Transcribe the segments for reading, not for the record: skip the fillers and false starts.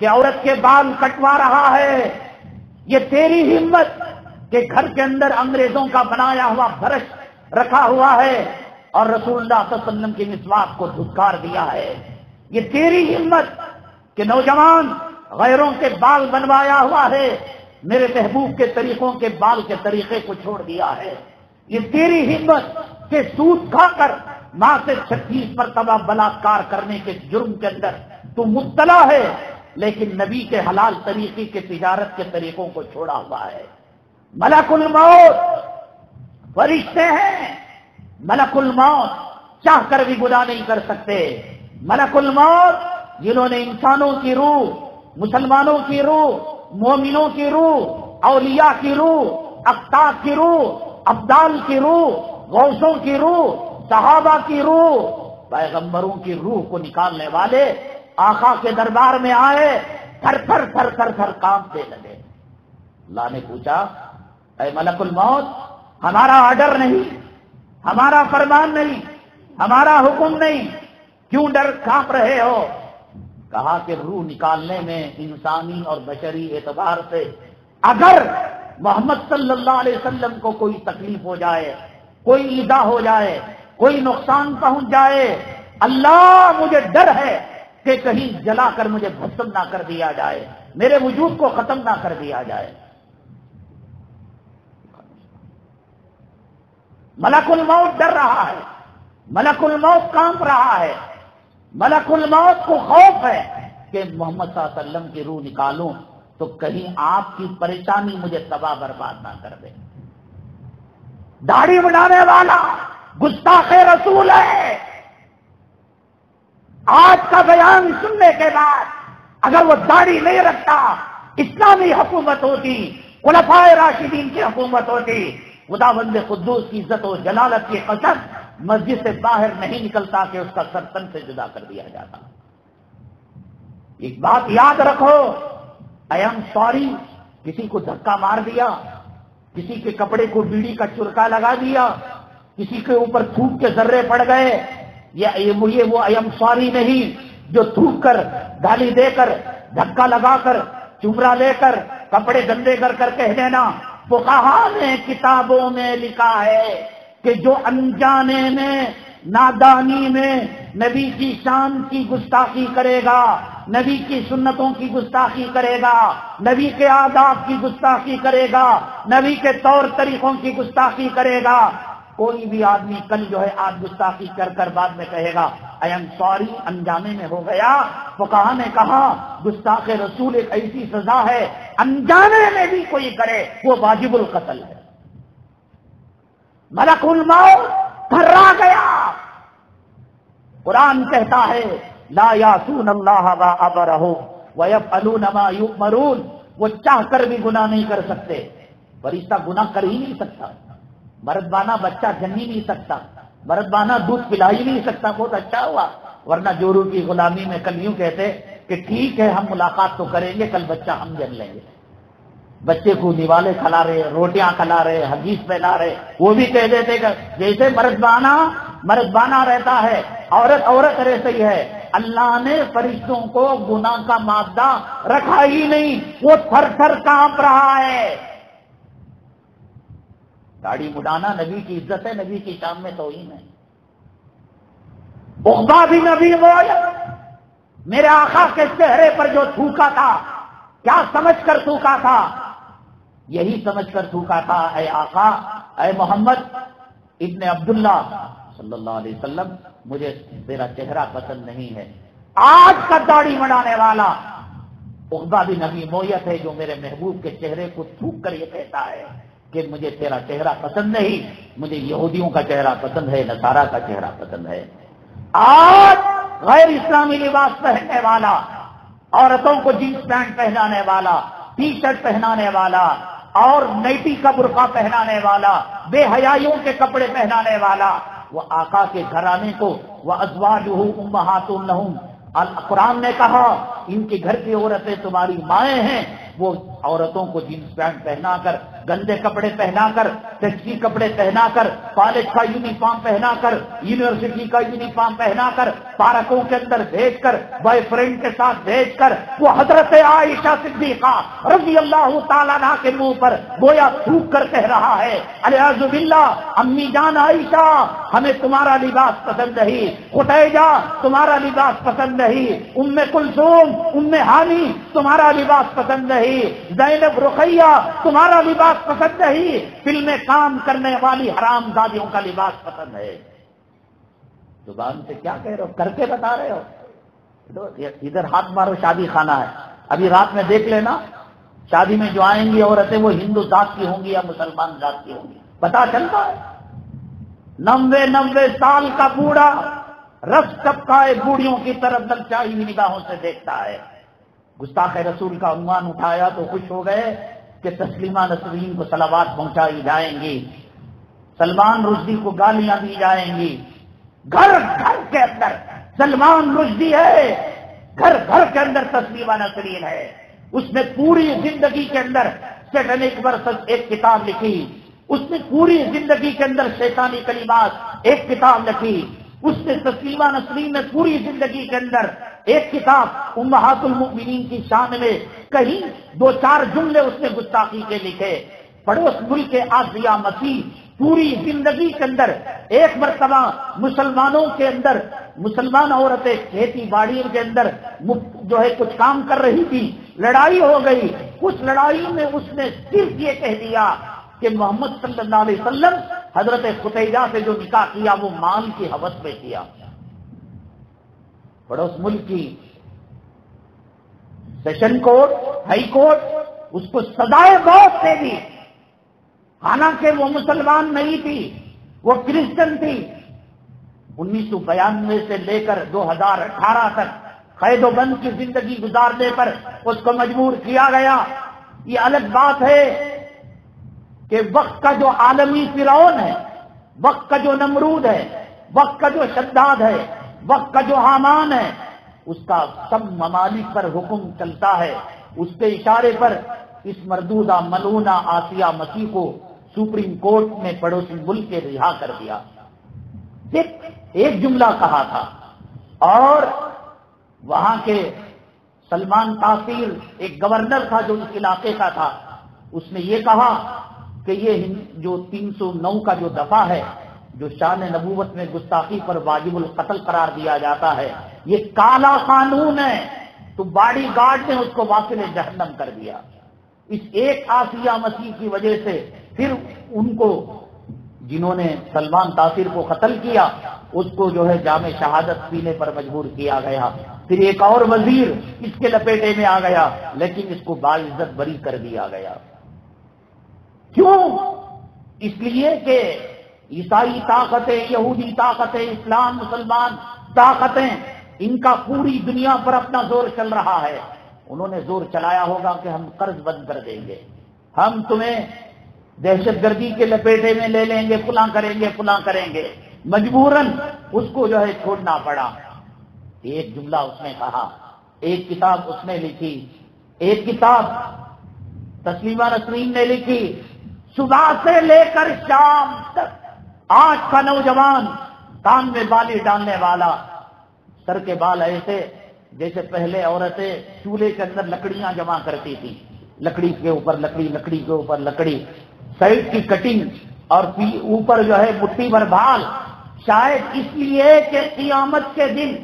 کہ عورت کے بال کٹوا رہا ہے، یہ تیری ہمت کہ گھر کے اندر انگریزوں کا بنایا ہوا برش رکھا ہوا ہے اور رسول اللہ صلی اللہ علیہ وسلم کی مسواک کو دھتکار دیا ہے، یہ تیری ہمت کہ نوجوان غیروں کے بال بنوایا ہوا ہے، میرے محبوب کے طریقوں کے بال کے طریقے کو چھوڑ دیا ہے، یہ تیری ہمت کہ سود کھا کر ماں سے 36 مرتبہ بلاکار کرنے کے جرم کے اندر تو مبتلا ہے، لیکن نبی کے حلال طریقے کے تجارت کے طریقوں کو چھوڑا ہوا ہے۔ ملک الموت فرشتے ہیں، ملک الموت چاہ کر بھی گناہ نہیں کر سکتے، ملک الموت جنہوں نے انسانوں کی روح، مسلمانوں کی روح، مومنوں کی روح، اولیاء کی روح، اقطاب کی روح، ابدال کی روح، غوثوں کی روح، صحابہ کی روح، پیغمبروں کی روح کو نکالنے والے آقا کے دربار میں آئے، تھر تھر تھر تھر تھر کانپنے لگے۔ اللہ نے پوچھا اے ملک الموت، ہمارا آرڈر نہیں، ہمارا فرمان نہیں، ہمارا حکم نہیں، کیوں ڈر کانپ رہے ہو؟ کہا کہ روح نکالنے میں انسانی اور بشری اعتبار سے اگر محمد صلی اللہ علیہ وسلم کو کوئی تکلیف ہو جائے، کوئی ایذا ہو جائے، کوئی نقصان پہنچ جائے، اللہ مجھے ڈر ہے کہ کہیں جلا کر مجھے بھسم نہ کر دیا جائے، میرے وجود کو ختم نہ کر دیا جائے۔ ملک الموت ڈر رہا ہے، ملک الموت کانپ رہا ہے، ملک الموت کو خوف ہے کہ محمد صلی اللہ علیہ وسلم کی روح نکالوں تو کہیں آپ کی پریشانی مجھے تباہ برباد نہ کر دے۔ داڑھی بنانے والا گستاخ رسول ہے، آج کا بیان سننے کے بعد اگر وہ داڑھی نہیں رکھتا، اسلامی حکومت ہوتی، خلفائے راشدین کی حکومت ہوتی، خداوند قدوس کی عزت و جلالت کی قسم مسجد سے باہر نہیں نکلتا کہ اس کا سر تن سے جدا کر دیا جاتا۔ ایک بات یاد رکھو، آئی ایم سوری، کسی کو دھکا مار دیا، کسی کے کپڑے کو بیڑی کا چرکا لگا دیا، کسی کے اوپر تھوک کے ذرے پڑ گئے، یہ وہ آئی ایم سوری نہیں جو تھوک کر، گالی دے کر، دھکا لگا کر، چمرا لے کر، کپڑے گندے کر کر کہہ دینا۔ فقہا نے کتابوں میں لکھا ہے کہ جو انجانے میں، نادانی میں نبی کی شان کی گستاخی کرے گا، نبی کی سنتوں کی گستاخی کرے گا، نبی کے آداب کی گستاخی کرے گا، نبی کے طور طریقوں کی گستاخی کرے گا، کوئی بھی آدمی کل جو ہے آج گستاخی کر کر بعد میں کہے گا آئی ایم سوری، انجانے میں ہو گیا۔ فقہا نے کہا گستاخ رسول ایک ایسی سزا ہے، انجانے میں بھی کوئی کرے وہ واجب القتل ہے۔ ملک الموت تھرا گیا۔ قرآن کہتا ہے لا یعصون اللہ ما امرہم ویفعلون ما یؤمرون، وہ چاہ کر بھی گناہ نہیں کر سکتے۔ فرشتہ گناہ کر ہی نہیں سکتا، مردانہ بچہ جن ہی نہیں سکتا، مردانہ دودھ پلا ہی نہیں سکتا۔ بہت اچھا ہوا، ورنہ جورو کی غلامی میں کل یوں کہتے کہ ٹھیک ہے ہم ملاقات تو کریں گے، کل بچہ ہم جن لیں گے۔ بچے کو نیوالے کھلا رہے، روٹیاں کھلا رہے، حدیث پہنا رہے، وہ بھی کہہ دیتے کہ جیسے مردانہ رہتا ہے، عورت رہتی ہے۔ اللہ نے فرشتوں کو گناہ کا مادہ رکھا ہی نہیں، وہ تھر تھر کانپ رہا ہے۔ داڑھی مڈانا نبی کی عزت ہے، نبی کی شان میں توہین ہے۔ عقبہ بھی نبی بول، میرے آقا کے چہرے پر جو تھوکا تھا، کیا سمجھ کر تھوکا تھا؟ یہی سمجھ کر تھوکا تھا اے آقا، اے محمد ابن عبداللہ صلی اللہ علیہ وسلم، مجھے تیرا چہرہ پسند نہیں ہے۔ آج کا داڑھی بنانے والا عقبہ بھی نبی مویت ہے جو میرے محبوب کے چہرے کو تھوک کر یہ کہتا ہے کہ مجھے تیرا چہرہ پسند نہیں، مجھے یہودیوں کا چہرہ پسند ہے، نصارہ کا چہرہ پسند ہے۔ آج غیر اسلامی لباس پہننے والا، عورتوں کو جینس پینٹ پہنانے والا، ٹی شرٹ پہنانے والا اور نائٹی کا برقع پہنانے والا، بے حیائیوں کے کپڑے پہنانے والا، وہ آقا کے گھرانے کو وَأَزْوَاجُهُ أُمَّهَاتٌ لَهُمْ، قرآن نے کہا ان کے گھر کی عورتیں تمہاری مائیں ہیں، وہ عورتوں کو جینس پینٹ پہنا کر گندے کپڑے پہنا کر، ٹیکسی کپڑے پہنا کر، کالج کا یونیفارم پہنا کر، یونیورسٹی کا یونیفارم پہنا کر، پارکوں کے اندر بھیج کر، بوائے فرینڈ کے ساتھ بھیج کر وہ حضرت عائشہ صدیقہ رضی اللہ تعالیٰ عنہا کے منہ پر گویا تھوک کر کہہ رہا ہے الیاذ باللہ، امی جان عائشہ ہمیں تمہارا لباس پسند نہیں، قتیجہ تمہارا لباس پسند نہیں، ام کلثوم، ام ہانی تمہارا لباس پسند نہیں، زینب رقیہ تمہارا لباس پسند نہیں، فلم میں کام کرنے والی حرام زادیوں کا لباس پسند ہے۔ زبان سے کیا کہہ رہے ہو، کر کے بتا رہے ہو؟ ادھر ہاتھ مارو، شادی خانہ ہے، ابھی رات میں دیکھ لینا شادی میں جو آئیں گی عورتیں وہ ہندو ذات کی ہوں گی یا مسلمان ذات کی ہوں گی، پتا چلتا ہے۔ 90 سال کا بوڑھا رس ٹپکائے بوڑھیوں کی طرف للچائی ہوئی نگاہوں سے دیکھتا ہے۔ گستاخ رسول کا عنوان اٹھایا تو خوش ہو گئے کہ تسلیمہ نسرین کو صلوات پہنچائی جائیں گی، سلمان رشدی کو گالیاں دی جائیں گی۔ گھر گھر کے اندر سلمان رشدی ہے، گھر گھر کے اندر تسلیمہ نسرین ہے۔ اس نے پوری زندگی کے اندر سیٹنک ورسز ایک کتاب لکھی، اس نے پوری زندگی کے اندر شیطانی کلمات ایک کتاب لکھی، اس نے تسلیمہ نسرین نے پوری زندگی کے اندر ایک کتاب امہات المؤمنین کی شان میں کہیں 2-4 جملے اس نے گستاخی کے لکھے۔ پڑوس ملک کے آسیہ مسیح پوری زندگی کے اندر ایک مرتبہ مسلمانوں کے اندر، مسلمان عورتیں کھیتی باڑی کے اندر جو ہے کچھ کام کر رہی تھی، لڑائی ہو گئی۔ اس لڑائی میں اس نے صرف یہ کہہ دیا کہ محمد صلی اللہ علیہ وسلم حضرت خدیجہ سے جو نکاح کیا وہ مال کی ہوس میں کیا۔ پڑوس ملک کی سیشن کورٹ، ہائی کورٹ اس کو سزائے موت دے دی، حالانکہ وہ مسلمان نہیں تھی، وہ کرسچن تھی۔ 1992 سے لے کر 2018 تک قید و بند کی زندگی گزارنے پر اس کو مجبور کیا گیا۔ یہ الگ بات ہے کہ وقت کا جو عالمی فرعون ہے، وقت کا جو نمرود ہے، وقت کا جو شداد ہے، وقت کا جو حامان ہے، اس کا سب ممالک پر حکم چلتا ہے۔ اس کے اشارے پر اس مردودہ ملعونہ آسیہ مسیح کو سپریم کورٹ نے پڑوسی ملک کے رہا کر دیا۔ صرف ایک جملہ کہا تھا، اور وہاں کے سلمان تاثیر ایک گورنر تھا جو اس علاقے کا تھا، اس نے یہ کہا کہ یہ جو 309 کا جو دفعہ ہے جو شان نبوت میں گستاخی پر واجب القتل قرار دیا جاتا ہے، یہ کالا قانون ہے۔ تو باڈی گارڈ نے اس کو واصل جہنم کر دیا۔ اس ایک آسیہ مسیح کی وجہ سے پھر ان کو جنہوں نے سلمان تاثیر کو قتل کیا اس کو جو ہے جام شہادت پینے پر مجبور کیا گیا۔ پھر ایک اور وزیر اس کے لپیٹے میں آ گیا، لیکن اس کو باعزت بری کر دیا گیا۔ کیوں؟ اس لیے کہ عیسائی طاقتیں، یہودی طاقتیں، اسلام مسلمان طاقتیں، ان کا پوری دنیا پر اپنا زور چل رہا ہے۔ انہوں نے زور چلایا ہوگا کہ ہم قرض بند کر دیں گے، ہم تمہیں دہشت گردی کے لپیٹے میں لے لیں گے، فلاں کریں گے، فلاں کریں گے۔ مجبوراً اس کو جو ہے چھوڑنا پڑا۔ ایک جملہ اس نے کہا، ایک کتاب اس نے لکھی، ایک کتاب تسلیمہ نسرین نے لکھی، صبح سے لے کر شام تک آج کا نوجوان کان میں بالی ڈالنے والا، سر کے بال ایسے جیسے پہلے عورتیں چولہے کے اندر لکڑیاں جمع کرتی تھی، لکڑی کے اوپر لکڑی، لکڑی کے اوپر لکڑی، سائڈ کی کٹنگ اور اوپر جو ہے مٹھی بھر بال، شاید اس لیے کہ قیامت کے دن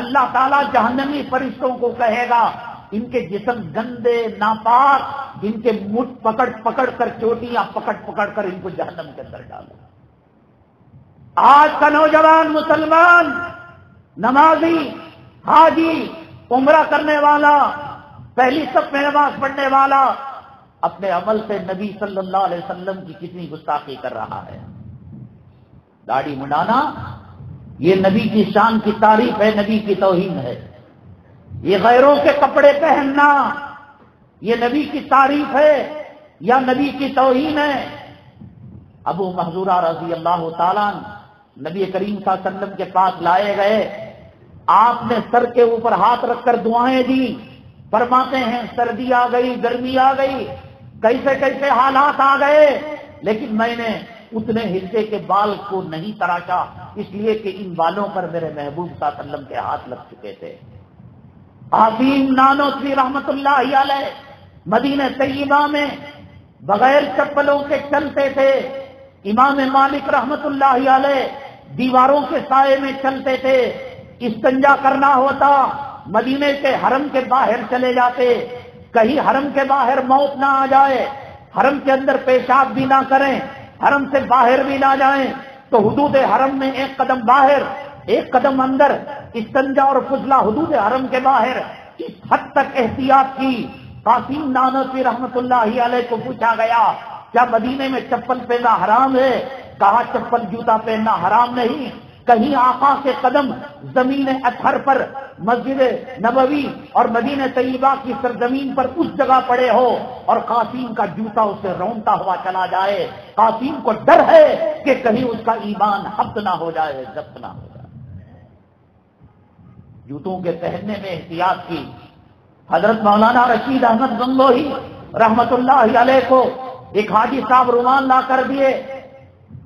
اللہ تعالیٰ جہنمی فرشتوں کو کہے گا ان کے جسم گندے ناپاک، ان کے مٹھ پکڑ پکڑ کر، چوٹیاں پکڑ پکڑ کر ان کو جہنم کے اندر ڈالو۔ آج کا نوجوان مسلمان، نمازی، حاجی، عمرہ کرنے والا، پہلی صف میں نماز پڑھنے والا، اپنے عمل سے نبی صلی اللہ علیہ وسلم کی کتنی گستاخی کر رہا ہے۔ داڑھی منڈانا یہ نبی کی شان کی تعریف ہے، نبی کی توہین ہے۔ یہ غیروں کے کپڑے پہننا یہ نبی کی تعریف ہے یا نبی کی توہین ہے؟ ابو محذورہ رضی اللہ تعالیٰ نبی کریم صلی اللہ علیہ وسلم کے پاس لائے گئے، آپ نے سر کے اوپر ہاتھ رکھ کر دعائیں دی، فرماتے ہیں سردی آ گئی، گرمی آ گئی، کیسے کیسے حالات آ گئے، لیکن میں نے اتنے حصے کے بال کو نہیں تراشا، اس لیے کہ ان بالوں پر میرے محبوب صلی اللہ علیہ وسلم کے ہاتھ لگ چکے تھے۔ عظیم نانوتوی رحمت اللہ علیہ مدینہ طیبہ میں بغیر چپلوں کے چلتے تھے۔ امام مالک رحمت اللہ علیہ دیواروں کے سائے میں چلتے تھے۔ استنجا کرنا ہوتا مدینے کے حرم کے باہر چلے جاتے، کہیں حرم کے باہر موت نہ آ جائے، حرم کے اندر پیشاب بھی نہ کریں، حرم سے باہر بھی نہ جائیں، تو حدود حرم میں ایک قدم باہر ایک قدم اندر، استنجا اور فضلہ حدود حرم کے باہر، اس حد تک احتیاط کی۔ قاسم نانوتوی رحمت اللہ علیہ کو پوچھا گیا کیا مدینے میں چپل پہننا حرام ہے؟ کہا چپل جوتا پہننا حرام نہیں، کہیں آقا کے قدم زمین اطہر پر مسجد نبوی اور مدینہ طیبہ کی سرزمین پر اس جگہ پڑے ہو اور قاسم کا جوتا اسے رونتا ہوا چلا جائے، قاسم کو ڈر ہے کہ کہیں اس کا ایمان حبس نہ ہو جائے، ضبط نہ ہو جائے۔ جوتوں کے پہننے میں احتیاط کی۔ حضرت مولانا رشید احمد گنگوہی رحمت اللہ علیہ کو ایک حاجی صاحب رومال لا کر دیے،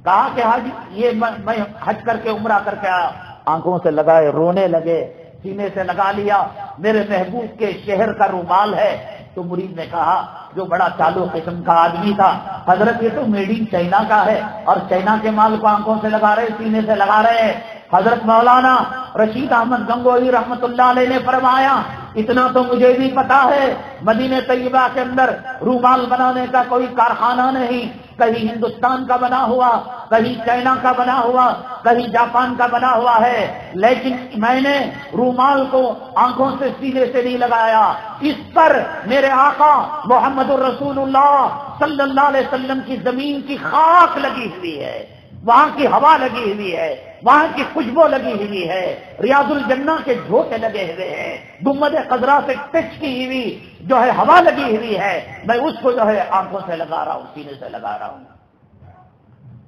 کہا کہ حاجی یہ میں حج کر کے عمرہ کر کے آیا، آنکھوں سے لگائے، رونے لگے، سینے سے لگا لیا، میرے محبوب کے شہر کا رومال ہے۔ تو مرید نے کہا، جو بڑا چالو قسم کا آدمی تھا، حضرت یہ تو میڈ ان چائنا کا ہے اور چائنا کے مال کو آنکھوں سے لگا رہے، سینے سے لگا رہے ہیں۔ حضرت مولانا رشید احمد گنگوہی رحمت اللہ علیہ نے فرمایا، اتنا تو مجھے بھی پتا ہے، مدینہ طیبہ کے اندر رومال بنانے کا کوئی کارخانہ نہیں، کہیں ہندوستان کا بنا ہوا، کہیں چائنا کا بنا ہوا، کہیں جاپان کا بنا ہوا ہے، لیکن میں نے رومال کو آنکھوں سے سینے سے نہیں لگایا، اس پر میرے آقا محمد الرسول اللہ صلی اللہ علیہ وسلم کی زمین کی خاک لگی ہوئی ہے، وہاں کی ہوا لگی ہوئی ہے، وہاں کی خوشبو لگی ہوئی ہے، ریاض الجنہ کے جھونکے لگے ہوئے ہیں، گنبد خضرا سے ٹچ کی ہوئی جو ہے ہوا لگی ہوئی ہے، میں اس کو جو ہے آنکھوں سے لگا رہا ہوں، سینے سے لگا رہا ہوں۔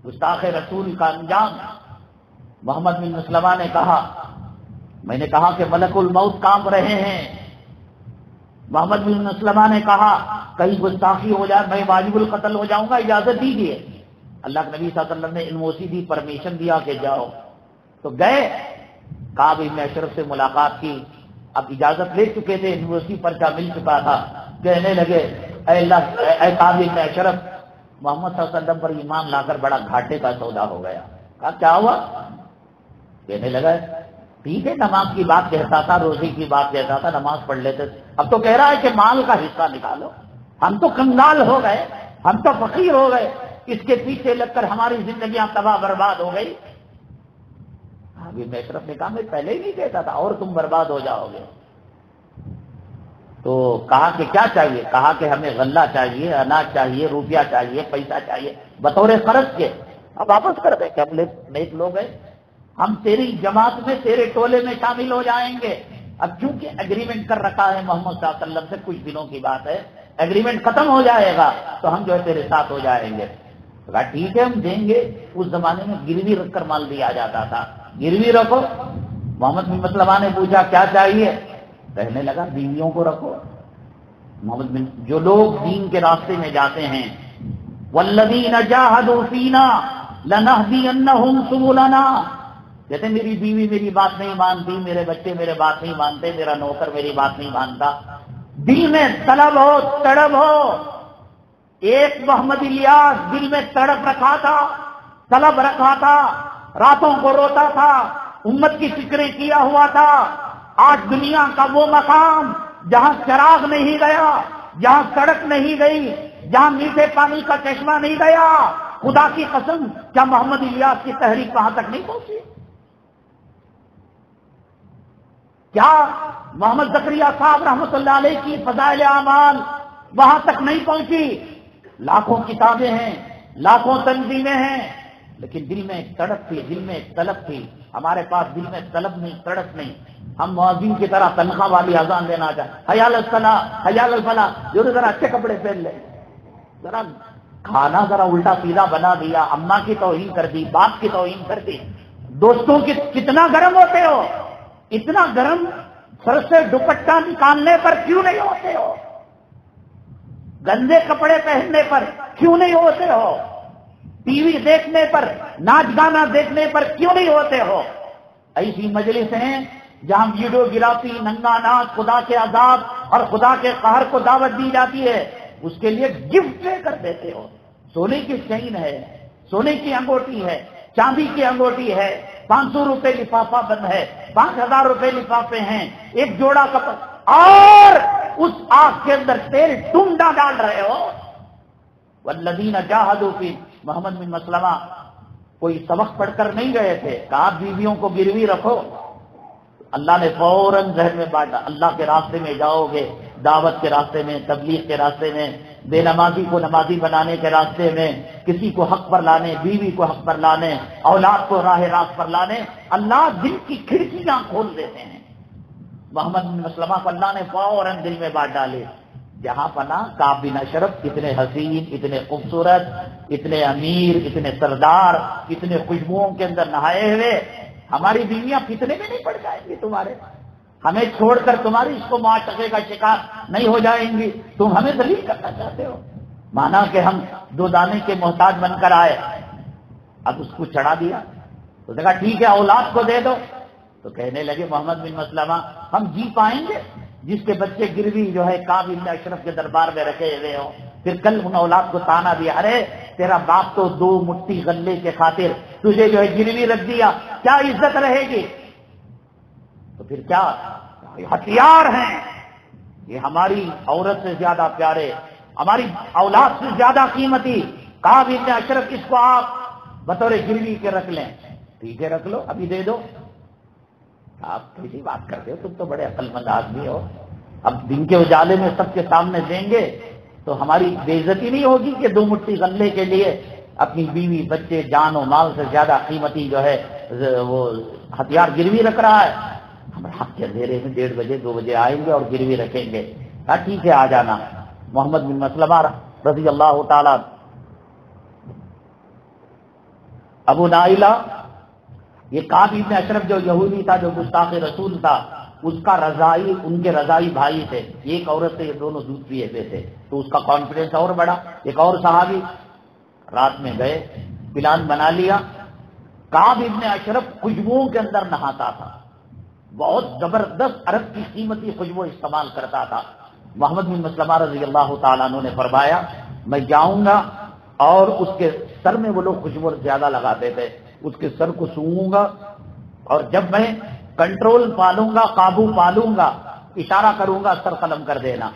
گستاخ رسول کا انجام۔ محمد بن مسلمہ نے کہا، میں نے کہا کہ ملک الموت کانپ رہے ہیں۔ محمد بن مسلمہ نے کہا کہیں گستاخی ہو جائے، میں واجب القتل ہو جاؤں گا، اجازت دیجیے۔ اللہ کے نبی صلی اللہ علیہ وسلم نے یونیورسٹی دی، پرمیشن دیا کہ جاؤ، تو گئے، کعب بن اشرف سے ملاقات کی، اب اجازت لے چکے تھے، یونیورسٹی پرچہ مل چکا تھا، کہنے لگے اے اللہ، اے کعب بن اشرف، محمد صلی اللہ علیہ وسلم پر ایمان لا کر بڑا گھاٹے کا سودا ہو گیا۔ کہا کیا ہوا؟ کہنے لگا ٹھیک ہے، نماز کی بات کہتا تھا، روزے کی بات کہتا تھا، نماز پڑھ لیتے، اب تو کہہ رہا ہے کہ مال کا حصہ نکالو، ہم تو کنگال ہو گئے، ہم تو فقیر ہو گئے، اس کے پیچھے لگ کر ہماری زندگیاں تباہ برباد ہو گئی۔ ابھی اشرف نے کہا میں پہلے ہی نہیں کہتا تھا، اور تم برباد ہو جاؤ گے۔ تو کہا کہ کیا چاہیے؟ کہا کہ ہمیں غلہ چاہیے، اناج چاہیے، روپیہ چاہیے، پیسہ چاہیے، بطور قرض کے۔ اب واپس کر دیں کہ ہم نیک لوگ ہیں، ہم تیری جماعت میں، تیرے ٹولے میں شامل ہو جائیں گے۔ اب چونکہ ایگریمنٹ کر رکھا ہے محمد صلی اللہ علیہ وسلم سے، کچھ دنوں کی بات ہے، ایگریمنٹ ختم ہو جائے گا تو ہم جو ہے تیرے ساتھ ہو جائیں گے۔ کہا ٹھیک ہے ہم دیں گے۔ اس زمانے میں گروی رکھ کر مال دیا جاتا تھا، گروی رکھو۔ محمد بن مسلمہ نے پوچھا کیا چاہیے؟ کہنے لگا بیویوں کو رکھو۔ محمد بن، جو لوگ دین کے راستے میں جاتے ہیں، والذین جاہدوا فینا لنہدینہم سبلنا، کہتے میری بیوی میری بات نہیں مانتی، میرے بچے میرے بات نہیں مانتے، میرا نوکر میری بات نہیں مانتا، دل میں طلب ہو، تڑپ ہو۔ ایک محمد الیاس دل میں تڑپ رکھا تھا، طلب رکھا تھا، راتوں کو روتا تھا، امت کی فکریں کیا ہوا تھا۔ آج دنیا کا وہ مقام جہاں چراغ نہیں گیا، جہاں سڑک نہیں گئی، جہاں میٹھے پانی کا چشمہ نہیں گیا، خدا کی قسم کیا محمد الیاس کی تحریک وہاں تک نہیں پہنچی؟ کیا محمد زکریا صاحب رحمۃ اللہ علیہ کی فضائل اعمال وہاں تک نہیں پہنچی؟ لاکھوں کتابیں ہیں، لاکھوں تنظیمیں ہیں، لیکن دل میں ایک تڑپ تھی، دل میں ایک طلب تھی۔ ہمارے پاس دل میں طلب نہیں، تڑپ نہیں۔ ہم مؤذن کی طرح تنخواہ والی اذان دینا چاہتے، حی علی الصلاۃ، حی علی الفلاح، جو ذرا اچھے کپڑے پہن لے، ذرا کھانا ذرا الٹا سیدھا بنا دیا، اماں کی توہین کر دی، باپ کی توہین کر دی، دوستوں کی کتنا گرم ہوتے ہو، اتنا گرم سر سے دوپٹہ نکالنے پر کیوں نہیں ہوتے ہو؟ گندے کپڑے پہننے پر کیوں نہیں ہوتے ہو؟ ٹی وی دیکھنے پر، ناچ گانا دیکھنے پر کیوں نہیں ہوتے ہو؟ ایسی مجلس ہیں جہاں ویڈیو گرافی، ننگا ناچ، خدا کے عذاب اور خدا کے قہر کو دعوت دی جاتی ہے، اس کے لیے گفٹ لے کر دیتے ہو۔ سونے کی چین ہے، سونے کی انگوٹی ہے، چاندی کی انگوٹی ہے، 500 روپے لفافہ بند ہے، 5000 روپے لفافے ہیں، ایک جوڑا کپڑا، اور اس آگ کے اندر تیل ٹنڈا ڈال رہے ہو۔ والذین جاہدوا فی، محمد بن مسلمہ کوئی سبق پڑھ کر نہیں گئے تھے، کہا بیویوں کو گروی رکھو، اللہ نے فوراً ذہن میں بانٹا، اللہ کے راستے میں جاؤ گے، دعوت کے راستے میں، تبلیغ کے راستے میں، بے نمازی کو نمازی بنانے کے راستے میں، کسی کو حق پر لانے، بیوی کو حق پر لانے، اولاد کو راہ راست پر لانے، اللہ دل کی کھڑکیاں کھول دیتے ہیں۔ محمد بن مسلمہ کو اللہ نے فوراً دل میں بات ڈالی۔ جہاں پنا کعب بن اشرف اتنے حسین، اتنے خوبصورت، اتنے امیر، اتنے سردار، اتنے خوشبوؤں کے اندر نہائے ہوئے، ہماری بیویاں فتنے میں نہیں پڑ جائیں گی تمہارے، ہمیں چھوڑ کر تمہاری اس کو معاشقے کا شکار نہیں ہو جائیں گی، تم ہمیں ذلیل کرنا چاہتے ہو۔ مانا کہ ہم دو دانے کے محتاج بن کر آئے، اب اس کو چڑھا دیا تو کہا ٹھیک ہے اولاد کو دے دو، تو کہنے لگے محمد بن مسلمہ ہم جی پائیں گے جس کے بچے گروی جو ہے کعب بن اشرف کے دربار میں رکھے ہوئے ہو؟ پھر کل ان اولاد کو تانا دیا، ارے تیرا باپ تو 2 مٹھی غلے کے خاطر تجھے جو ہے گروی رکھ دیا، کیا عزت رہے گی؟ تو پھر کیا ہتھیار ہیں یہ، ہماری عورت سے زیادہ پیارے، ہماری اولاد سے زیادہ قیمتی کعب بن اشرف، اس کو آپ بطور گروی کے رکھ لیں۔ ٹھیک ہے رکھ لو، ابھی دے دو۔ آپ کیسی بات کرتے ہو، تم تو بڑے عقل مند آدمی ہو، اب دن کے اجالے میں سب کے سامنے دیں گے تو ہماری بے عزتی نہیں ہوگی کہ 2 مٹھی غلے کے لیے اپنی بیوی، بچے، جان و مال سے زیادہ قیمتی جو ہے وہ ہتھیار گروی رکھ رہا ہے؟ ہم رات کے اندھیرے میں 1:30 بجے 2 بجے آئیں گے اور گروی رکھیں گے۔ کہا ٹھیک ہے آ جانا۔ محمد بن مسلمہ رضی اللہ تعالی، ابو نائلہ، یہ کعب بن اشرف جو یہودی تھا، جو گستاخ رسول تھا، اس کا رضائی، ان کے رضائی بھائی تھے، ایک عورت سے یہ دونوں دودھ پیے ہوئے تھے، تو اس کا کانفیڈنس اور بڑا۔ ایک اور صحابی رات میں گئے، پلان بنا لیا، کعب بن اشرف خوشبوؤں کے اندر نہاتا تھا، بہت زبردست عرب کی قیمتی خوشبو استعمال کرتا تھا۔ محمد بن مسلمہ رضی اللہ تعالیٰ عنہ نے فرمایا میں جاؤں گا اور اس کے سر میں، وہ لوگ خوشبو زیادہ لگاتے تھے، اس کے سر کو سونگوں گا، اور جب میں کنٹرول پالوں گا، قابو پالوں گا، اشارہ کروں گا سر قلم کر دینا۔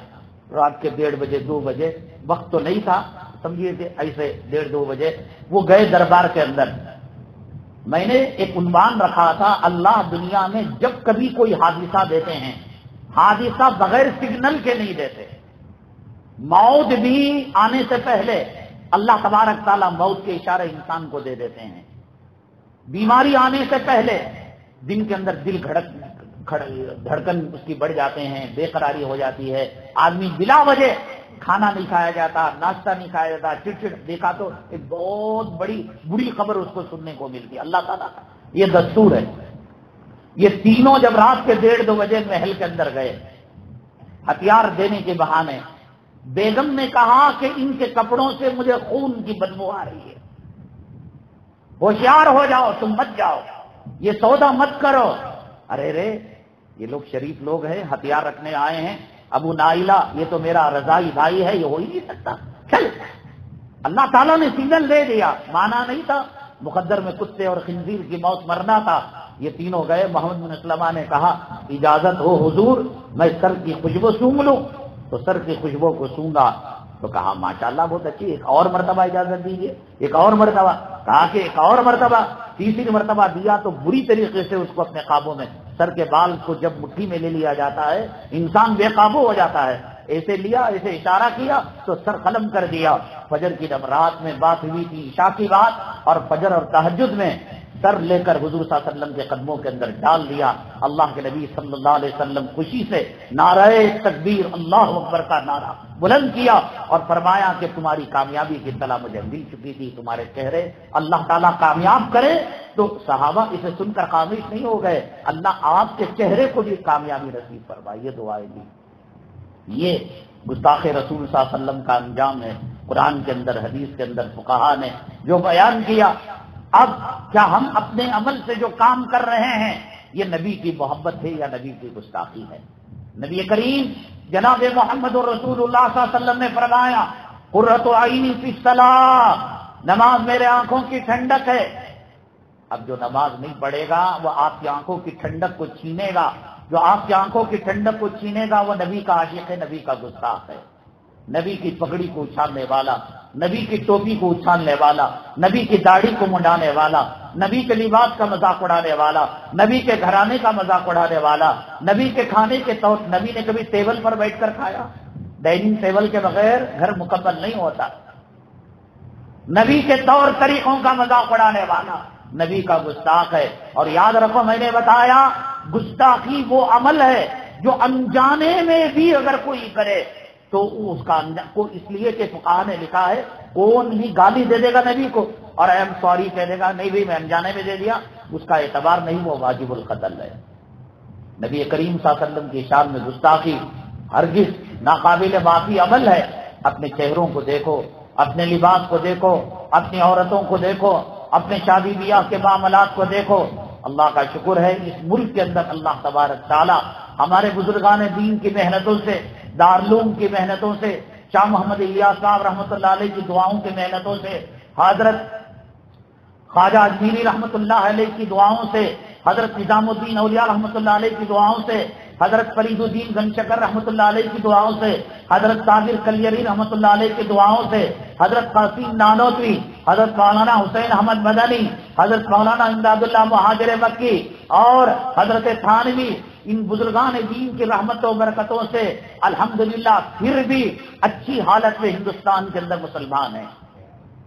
رات کے 1:30 بجے 2 بجے، وقت تو نہیں تھا، سمجھیے کہ ایسے 1:30 2 بجے وہ گئے دربار کے اندر۔ میں نے ایک عنوان رکھا تھا، اللہ دنیا میں جب کبھی کوئی حادثہ دیتے ہیں، حادثہ بغیر سگنل کے نہیں دیتے۔ موت بھی آنے سے پہلے اللہ تبارک تعالیٰ موت کے اشارے انسان کو دے دیتے ہیں۔ بیماری آنے سے پہلے دن کے اندر دل دھڑکن اس کی بڑھ جاتے ہیں، بے قراری ہو جاتی ہے، آدمی بلا وجہ کھانا نہیں کھایا جاتا، ناشتہ نہیں کھایا جاتا، چڑچڑ، دیکھا تو ایک بہت بری خبر اس کو سننے کو ملتی ہے۔ اللہ تعالیٰ کا یہ دستور ہے۔ یہ تینوں جب رات کے 1:30 2 بجے محل کے اندر گئے، ہتھیار دینے کے بہانے، بیگم نے کہا کہ ان کے کپڑوں سے مجھے خون کی بدبو آ رہی ہے، ہوشیار ہو جاؤ، تم مت جاؤ، یہ سودا مت کرو۔ ارے رے یہ لوگ شریف لوگ ہیں، ہتھیار رکھنے آئے ہیں، ابو نائلہ یہ تو میرا رضائی بھائی ہے، یہ ہو ہی نہیں سکتا، چل۔ اللہ تعالیٰ نے سگنل دے دیا، مانا نہیں تھا، مقدر میں کتے اور خنزیر کی موت مرنا تھا۔ یہ تینوں گئے، محمد بن مسلمہ نے کہا اجازت ہو حضور میں سر کی خوشبو سونگ لوں؟ تو سر کی خوشبو کو سونگا تو کہا ماشاءاللہ بہت اچھی، ایک اور مرتبہ اجازت دیجیے، ایک اور مرتبہ، کہا کہ ایک اور مرتبہ، تیسری مرتبہ دیا تو بری طریقے سے اس کو اپنے قابو میں، سر کے بال کو جب مٹھی میں لے لیا جاتا ہے انسان بے قابو ہو جاتا ہے، ایسے لیا، ایسے اشارہ کیا تو سر قلم کر دیا۔ فجر کی جب رات میں بات ہوئی تھی، عشاء کی بات، اور فجر اور تہجد میں سر لے کر حضور صلی اللہ علیہ وسلم کے قدموں کے اندر ڈال دیا۔ اللہ کے نبی صلی اللہ علیہ وسلم خوشی سے نعرہ تکبیر اللہ اکبر کا نعرہ بلند کیا اور فرمایا کہ تمہاری کامیابی کی اطلاع مجھے مل چکی تھی، تمہارے چہرے اللہ تعالیٰ کامیاب کرے۔ تو صحابہ اسے سن کر خاموش نہیں ہو گئے، اللہ آپ کے چہرے کو بھی کامیابی نصیب فرمائے، یہ دعائیں دی۔ یہ گستاخ رسول صلی اللہ علیہ وسلم کا انجام ہے۔ قرآن کے اندر، حدیث کے اندر فقہا نے جو بیان کیا۔ اب کیا ہم اپنے عمل سے جو کام کر رہے ہیں یہ نبی کی محبت ہے یا نبی کی گستاخی ہے؟ نبی کریم جناب محمد رسول اللہ صلی اللہ علیہ وسلم نے فرمایا قرۃ عینی فی الصلاۃ، نماز میرے آنکھوں کی ٹھنڈک ہے۔ اب جو نماز نہیں پڑھے گا وہ آپ کی آنکھوں کی ٹھنڈک کو چھینے گا، جو آپ کی آنکھوں کی ٹھنڈک کو چھینے گا وہ نبی کا عاشق ہے، نبی کا گستاخ ہے۔ نبی کی پگڑی کو اچھالنے والا، نبی کی ٹوپی کو اچھالنے والا، نبی کی داڑھی کو منڈانے والا، نبی کے لباس کا مذاق اڑانے والا، نبی کے گھرانے کا مذاق اڑانے والا، نبی کے کھانے کے طور، نبی نے کبھی ٹیبل پر بیٹھ کر کھایا؟ ڈائننگ ٹیبل کے بغیر گھر مکمل نہیں ہوتا۔ نبی کے طور طریقوں کا مذاق اڑانے والا نبی کا گستاخ ہے۔ اور یاد رکھو میں نے بتایا گستاخی وہ عمل ہے جو انجانے میں بھی اگر کوئی کرے تو اس کا کو اس لیے کہ فقہا نے لکھا ہے کون بھی گالی دے دے گا نبی کو اور ایم سوری کہہ دے گا نہیں بھائی میں انجانے میں دے دیا، اس کا اعتبار نہیں، وہ واجب القتل ہے۔ نبی کریم صلی اللہ علیہ وسلم کی شان میں گستاخی ہرگز ناقابل معافی عمل ہے۔ اپنے چہروں کو دیکھو، اپنے لباس کو دیکھو، اپنی عورتوں کو دیکھو، اپنے شادی بیاہ کے معاملات کو دیکھو۔ اللہ کا شکر ہے اس ملک کے اندر اللہ تبارک تعالی ہمارے بزرگان دین کی محنتوں سے، دارالعلوم کی محنتوں سے، شاہ محمد الیاس صاحب رحمۃ اللہ علیہ کی دعاؤں کی محنتوں سے، حضرت خواجہ اجمیری رحمۃ اللہ علیہ کی دعاؤں سے، حضرت نظام الدین اولیاء رحمۃ اللہ علیہ کی دعاؤں سے، حضرت فرید الدین گنشکر رحمۃ اللہ علیہ کی دعاؤں سے، حضرت طاہر کلیری رحمۃ اللہ علیہ کی دعاؤں سے، حضرت قاسم نانوتوی، حضرت مولانا حسین احمد مدنی، حضرت مولانا امداد اللہ مہاجر مکی اور حضرت تھانوی، ان بزرگان دین کی رحمتوں و برکتوں سے الحمدللہ پھر بھی اچھی حالت میں ہندوستان کے اندر مسلمان ہیں۔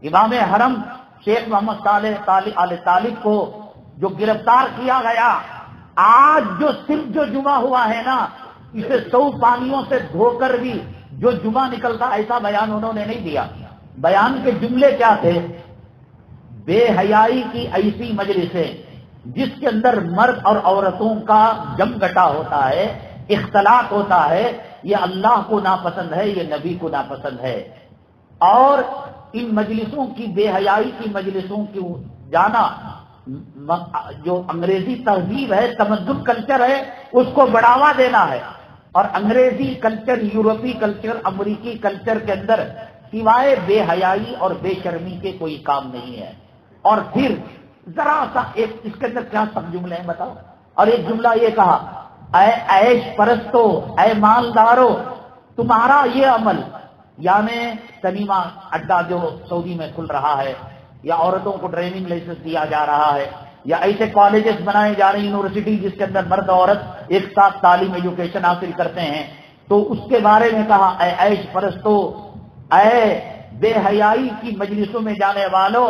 امام حرم شیخ محمد صالح آل طالب کو جو گرفتار کیا گیا، آج جو صرف جو جمعہ ہوا ہے نا اسے 100 پانیوں سے دھو کر بھی جو جمعہ نکلتا ایسا بیان انہوں نے نہیں دیا۔ بیان کے جملے کیا تھے؟ بے حیائی کی ایسی مجلسیں جس کے اندر مرد اور عورتوں کا جم گٹا ہوتا ہے، اختلاط ہوتا ہے، یہ اللہ کو ناپسند ہے، یہ نبی کو ناپسند ہے۔ اور ان مجلسوں کی بے حیائی کی مجلسوں کی جانا جو انگریزی تہذیب ہے، تمدن کلچر ہے، اس کو بڑھاوا دینا ہے۔ اور انگریزی کلچر، یورپی کلچر، امریکی کلچر کے اندر سوائے بے حیائی اور بے شرمی کے کوئی کام نہیں ہے۔ اور پھر ذرا سا ایک اس کے اندر کیا سب جملے ہیں بتاؤ؟ اور ایک جملہ یہ کہا اے عیش پرستو، اے مالدارو، تمہارا یہ عمل، یعنی سنیما اڈا جو سعودی میں کھل رہا ہے، یا عورتوں کو ڈرائیونگ لائسنس دیا جا رہا ہے، یا ایسے کالجز بنائے جا رہے ہیں، یونیورسٹی جس کے اندر مرد عورت ایک ساتھ تعلیم ایجوکیشن حاصل کرتے ہیں، تو اس کے بارے میں کہا اے عیش پرستو، اے بے حیائی کی مجلسوں میں جانے والوں،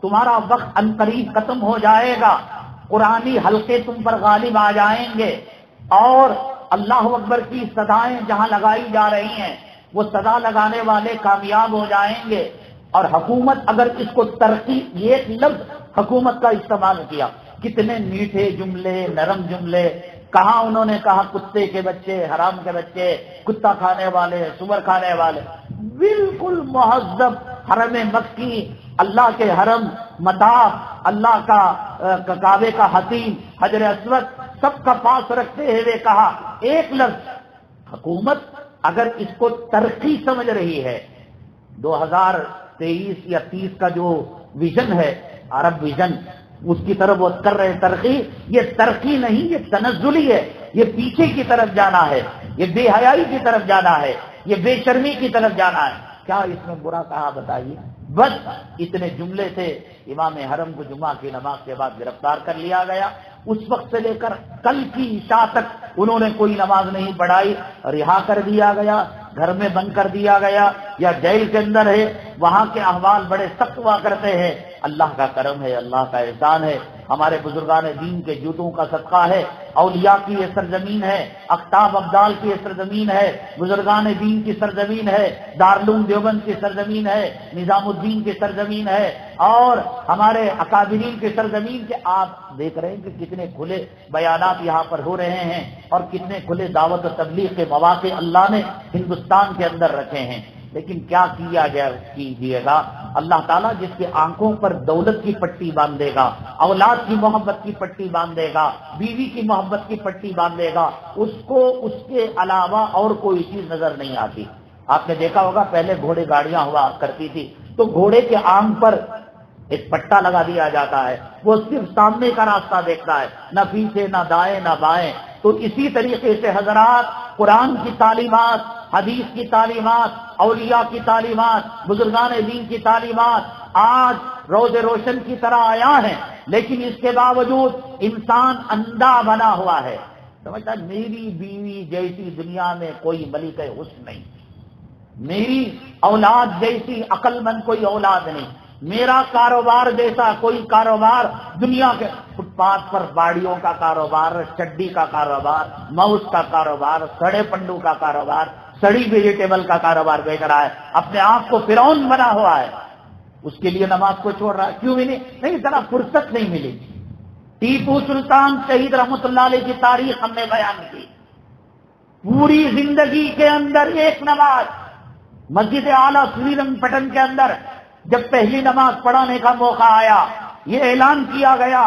تمہارا وقت عنقریب ختم ہو جائے گا، قرآنی حلقے تم پر غالب آ جائیں گے، اور اللہ اکبر کی صدائیں جہاں لگائی جا رہی ہیں وہ صدا لگانے والے کامیاب ہو جائیں گے۔ اور حکومت اگر اس کو ترقی، یہ ایک لفظ حکومت کا استعمال کیا، کتنے میٹھے جملے، نرم جملے، کہاں انہوں نے کہا کتے کے بچے، حرام کے بچے، کتا کھانے والے، سور کھانے والے، بالکل مہذب حرم مکی، اللہ کے حرم، مطاف، اللہ کا کعبے کا حتیم، حجر اسود، سب کا پاس رکھتے ہوئے کہا ایک لفظ، حکومت اگر اس کو ترقی سمجھ رہی ہے، 2023 یا 30 کا جو ویژن ہے، عرب ویژن، اس کی طرف وہ کر رہے ترقی، یہ ترقی نہیں، یہ تنزلی ہے، یہ پیچھے کی طرف جانا ہے، یہ بے حیائی کی طرف جانا ہے، یہ بے شرمی کی طرف جانا ہے۔ کیا اس میں برا کہا بتائیے؟ بس اتنے جملے سے امام حرم کو جمعہ کی نماز کے بعد گرفتار کر لیا گیا۔ اس وقت سے لے کر کل کی عشاء تک انہوں نے کوئی نماز نہیں پڑھائی، رہا کر دیا گیا، گھر میں بند کر دیا گیا، یا جیل کے اندر ہے، وہاں کے احوال بڑے سخت ہوا کرتے ہیں۔ اللہ کا کرم ہے، اللہ کا احسان ہے، ہمارے بزرگان دین کے جوتوں کا صدقہ ہے، اولیاء کی یہ سرزمین ہے، اقطاب ابدال کی یہ سرزمین ہے، بزرگان دین کی سرزمین ہے، دارالعلوم دیوبند کی سرزمین ہے، نظام الدین کی سرزمین ہے، اور ہمارے اکابرین کی سرزمین کے آپ دیکھ رہے ہیں کہ کتنے کھلے بیانات یہاں پر ہو رہے ہیں اور کتنے کھلے دعوت و تبلیغ کے مواقع اللہ نے ہندوستان کے اندر رکھے ہیں۔ لیکن کیا کیا کیجیے گا، اللہ تعالیٰ جس کے آنکھوں پر دولت کی پٹی باندھے گا، اولاد کی محبت کی پٹی باندھے گا، بیوی کی محبت کی پٹی باندھے گا، اس کو اس کے علاوہ اور کوئی چیز نظر نہیں آتی۔ آپ نے دیکھا ہوگا پہلے گھوڑے گاڑیاں ہوا کرتی تھی تو گھوڑے کے آنکھ پر ایک پٹا لگا دیا جاتا ہے، وہ صرف سامنے کا راستہ دیکھتا ہے، نہ پیچھے نہ دائیں نہ بائیں۔ تو اسی طریقے سے حضرات قرآن کی تعلیمات، حدیث کی تعلیمات، اولیاء کی تعلیمات، بزرگان دین کی تعلیمات آج روز روشن کی طرح آیا ہے، لیکن اس کے باوجود انسان اندھا بنا ہوا ہے۔ سمجھتا میری بیوی جیسی دنیا میں کوئی ملکہ حسن نہیں، میری اولاد جیسی عقل مند کوئی اولاد نہیں، میرا کاروبار جیسا کوئی کاروبار دنیا کے فٹ پاتھ پر باڑیوں کا کاروبار، چڈی کا کاروبار، ماؤس کا کاروبار، سڑے پنڈو کا کاروبار، سڑی ویجیٹیبل کا کاروبار بیچ رہا ہے، اپنے آپ کو فرعون بنا ہوا ہے، اس کے لیے نماز کو چھوڑ رہا ہے۔ کیوں ملی؟ نہیں، ذرا فرصت نہیں ملی۔ ٹیپو سلطان شہید رحمۃ اللہ علیہ کی تاریخ ہم نے بیان کی، پوری زندگی کے اندر ایک نماز مسجد اعلیٰ سری رنگ پٹن کے اندر جب پہلی نماز پڑھانے کا موقع آیا، یہ اعلان کیا گیا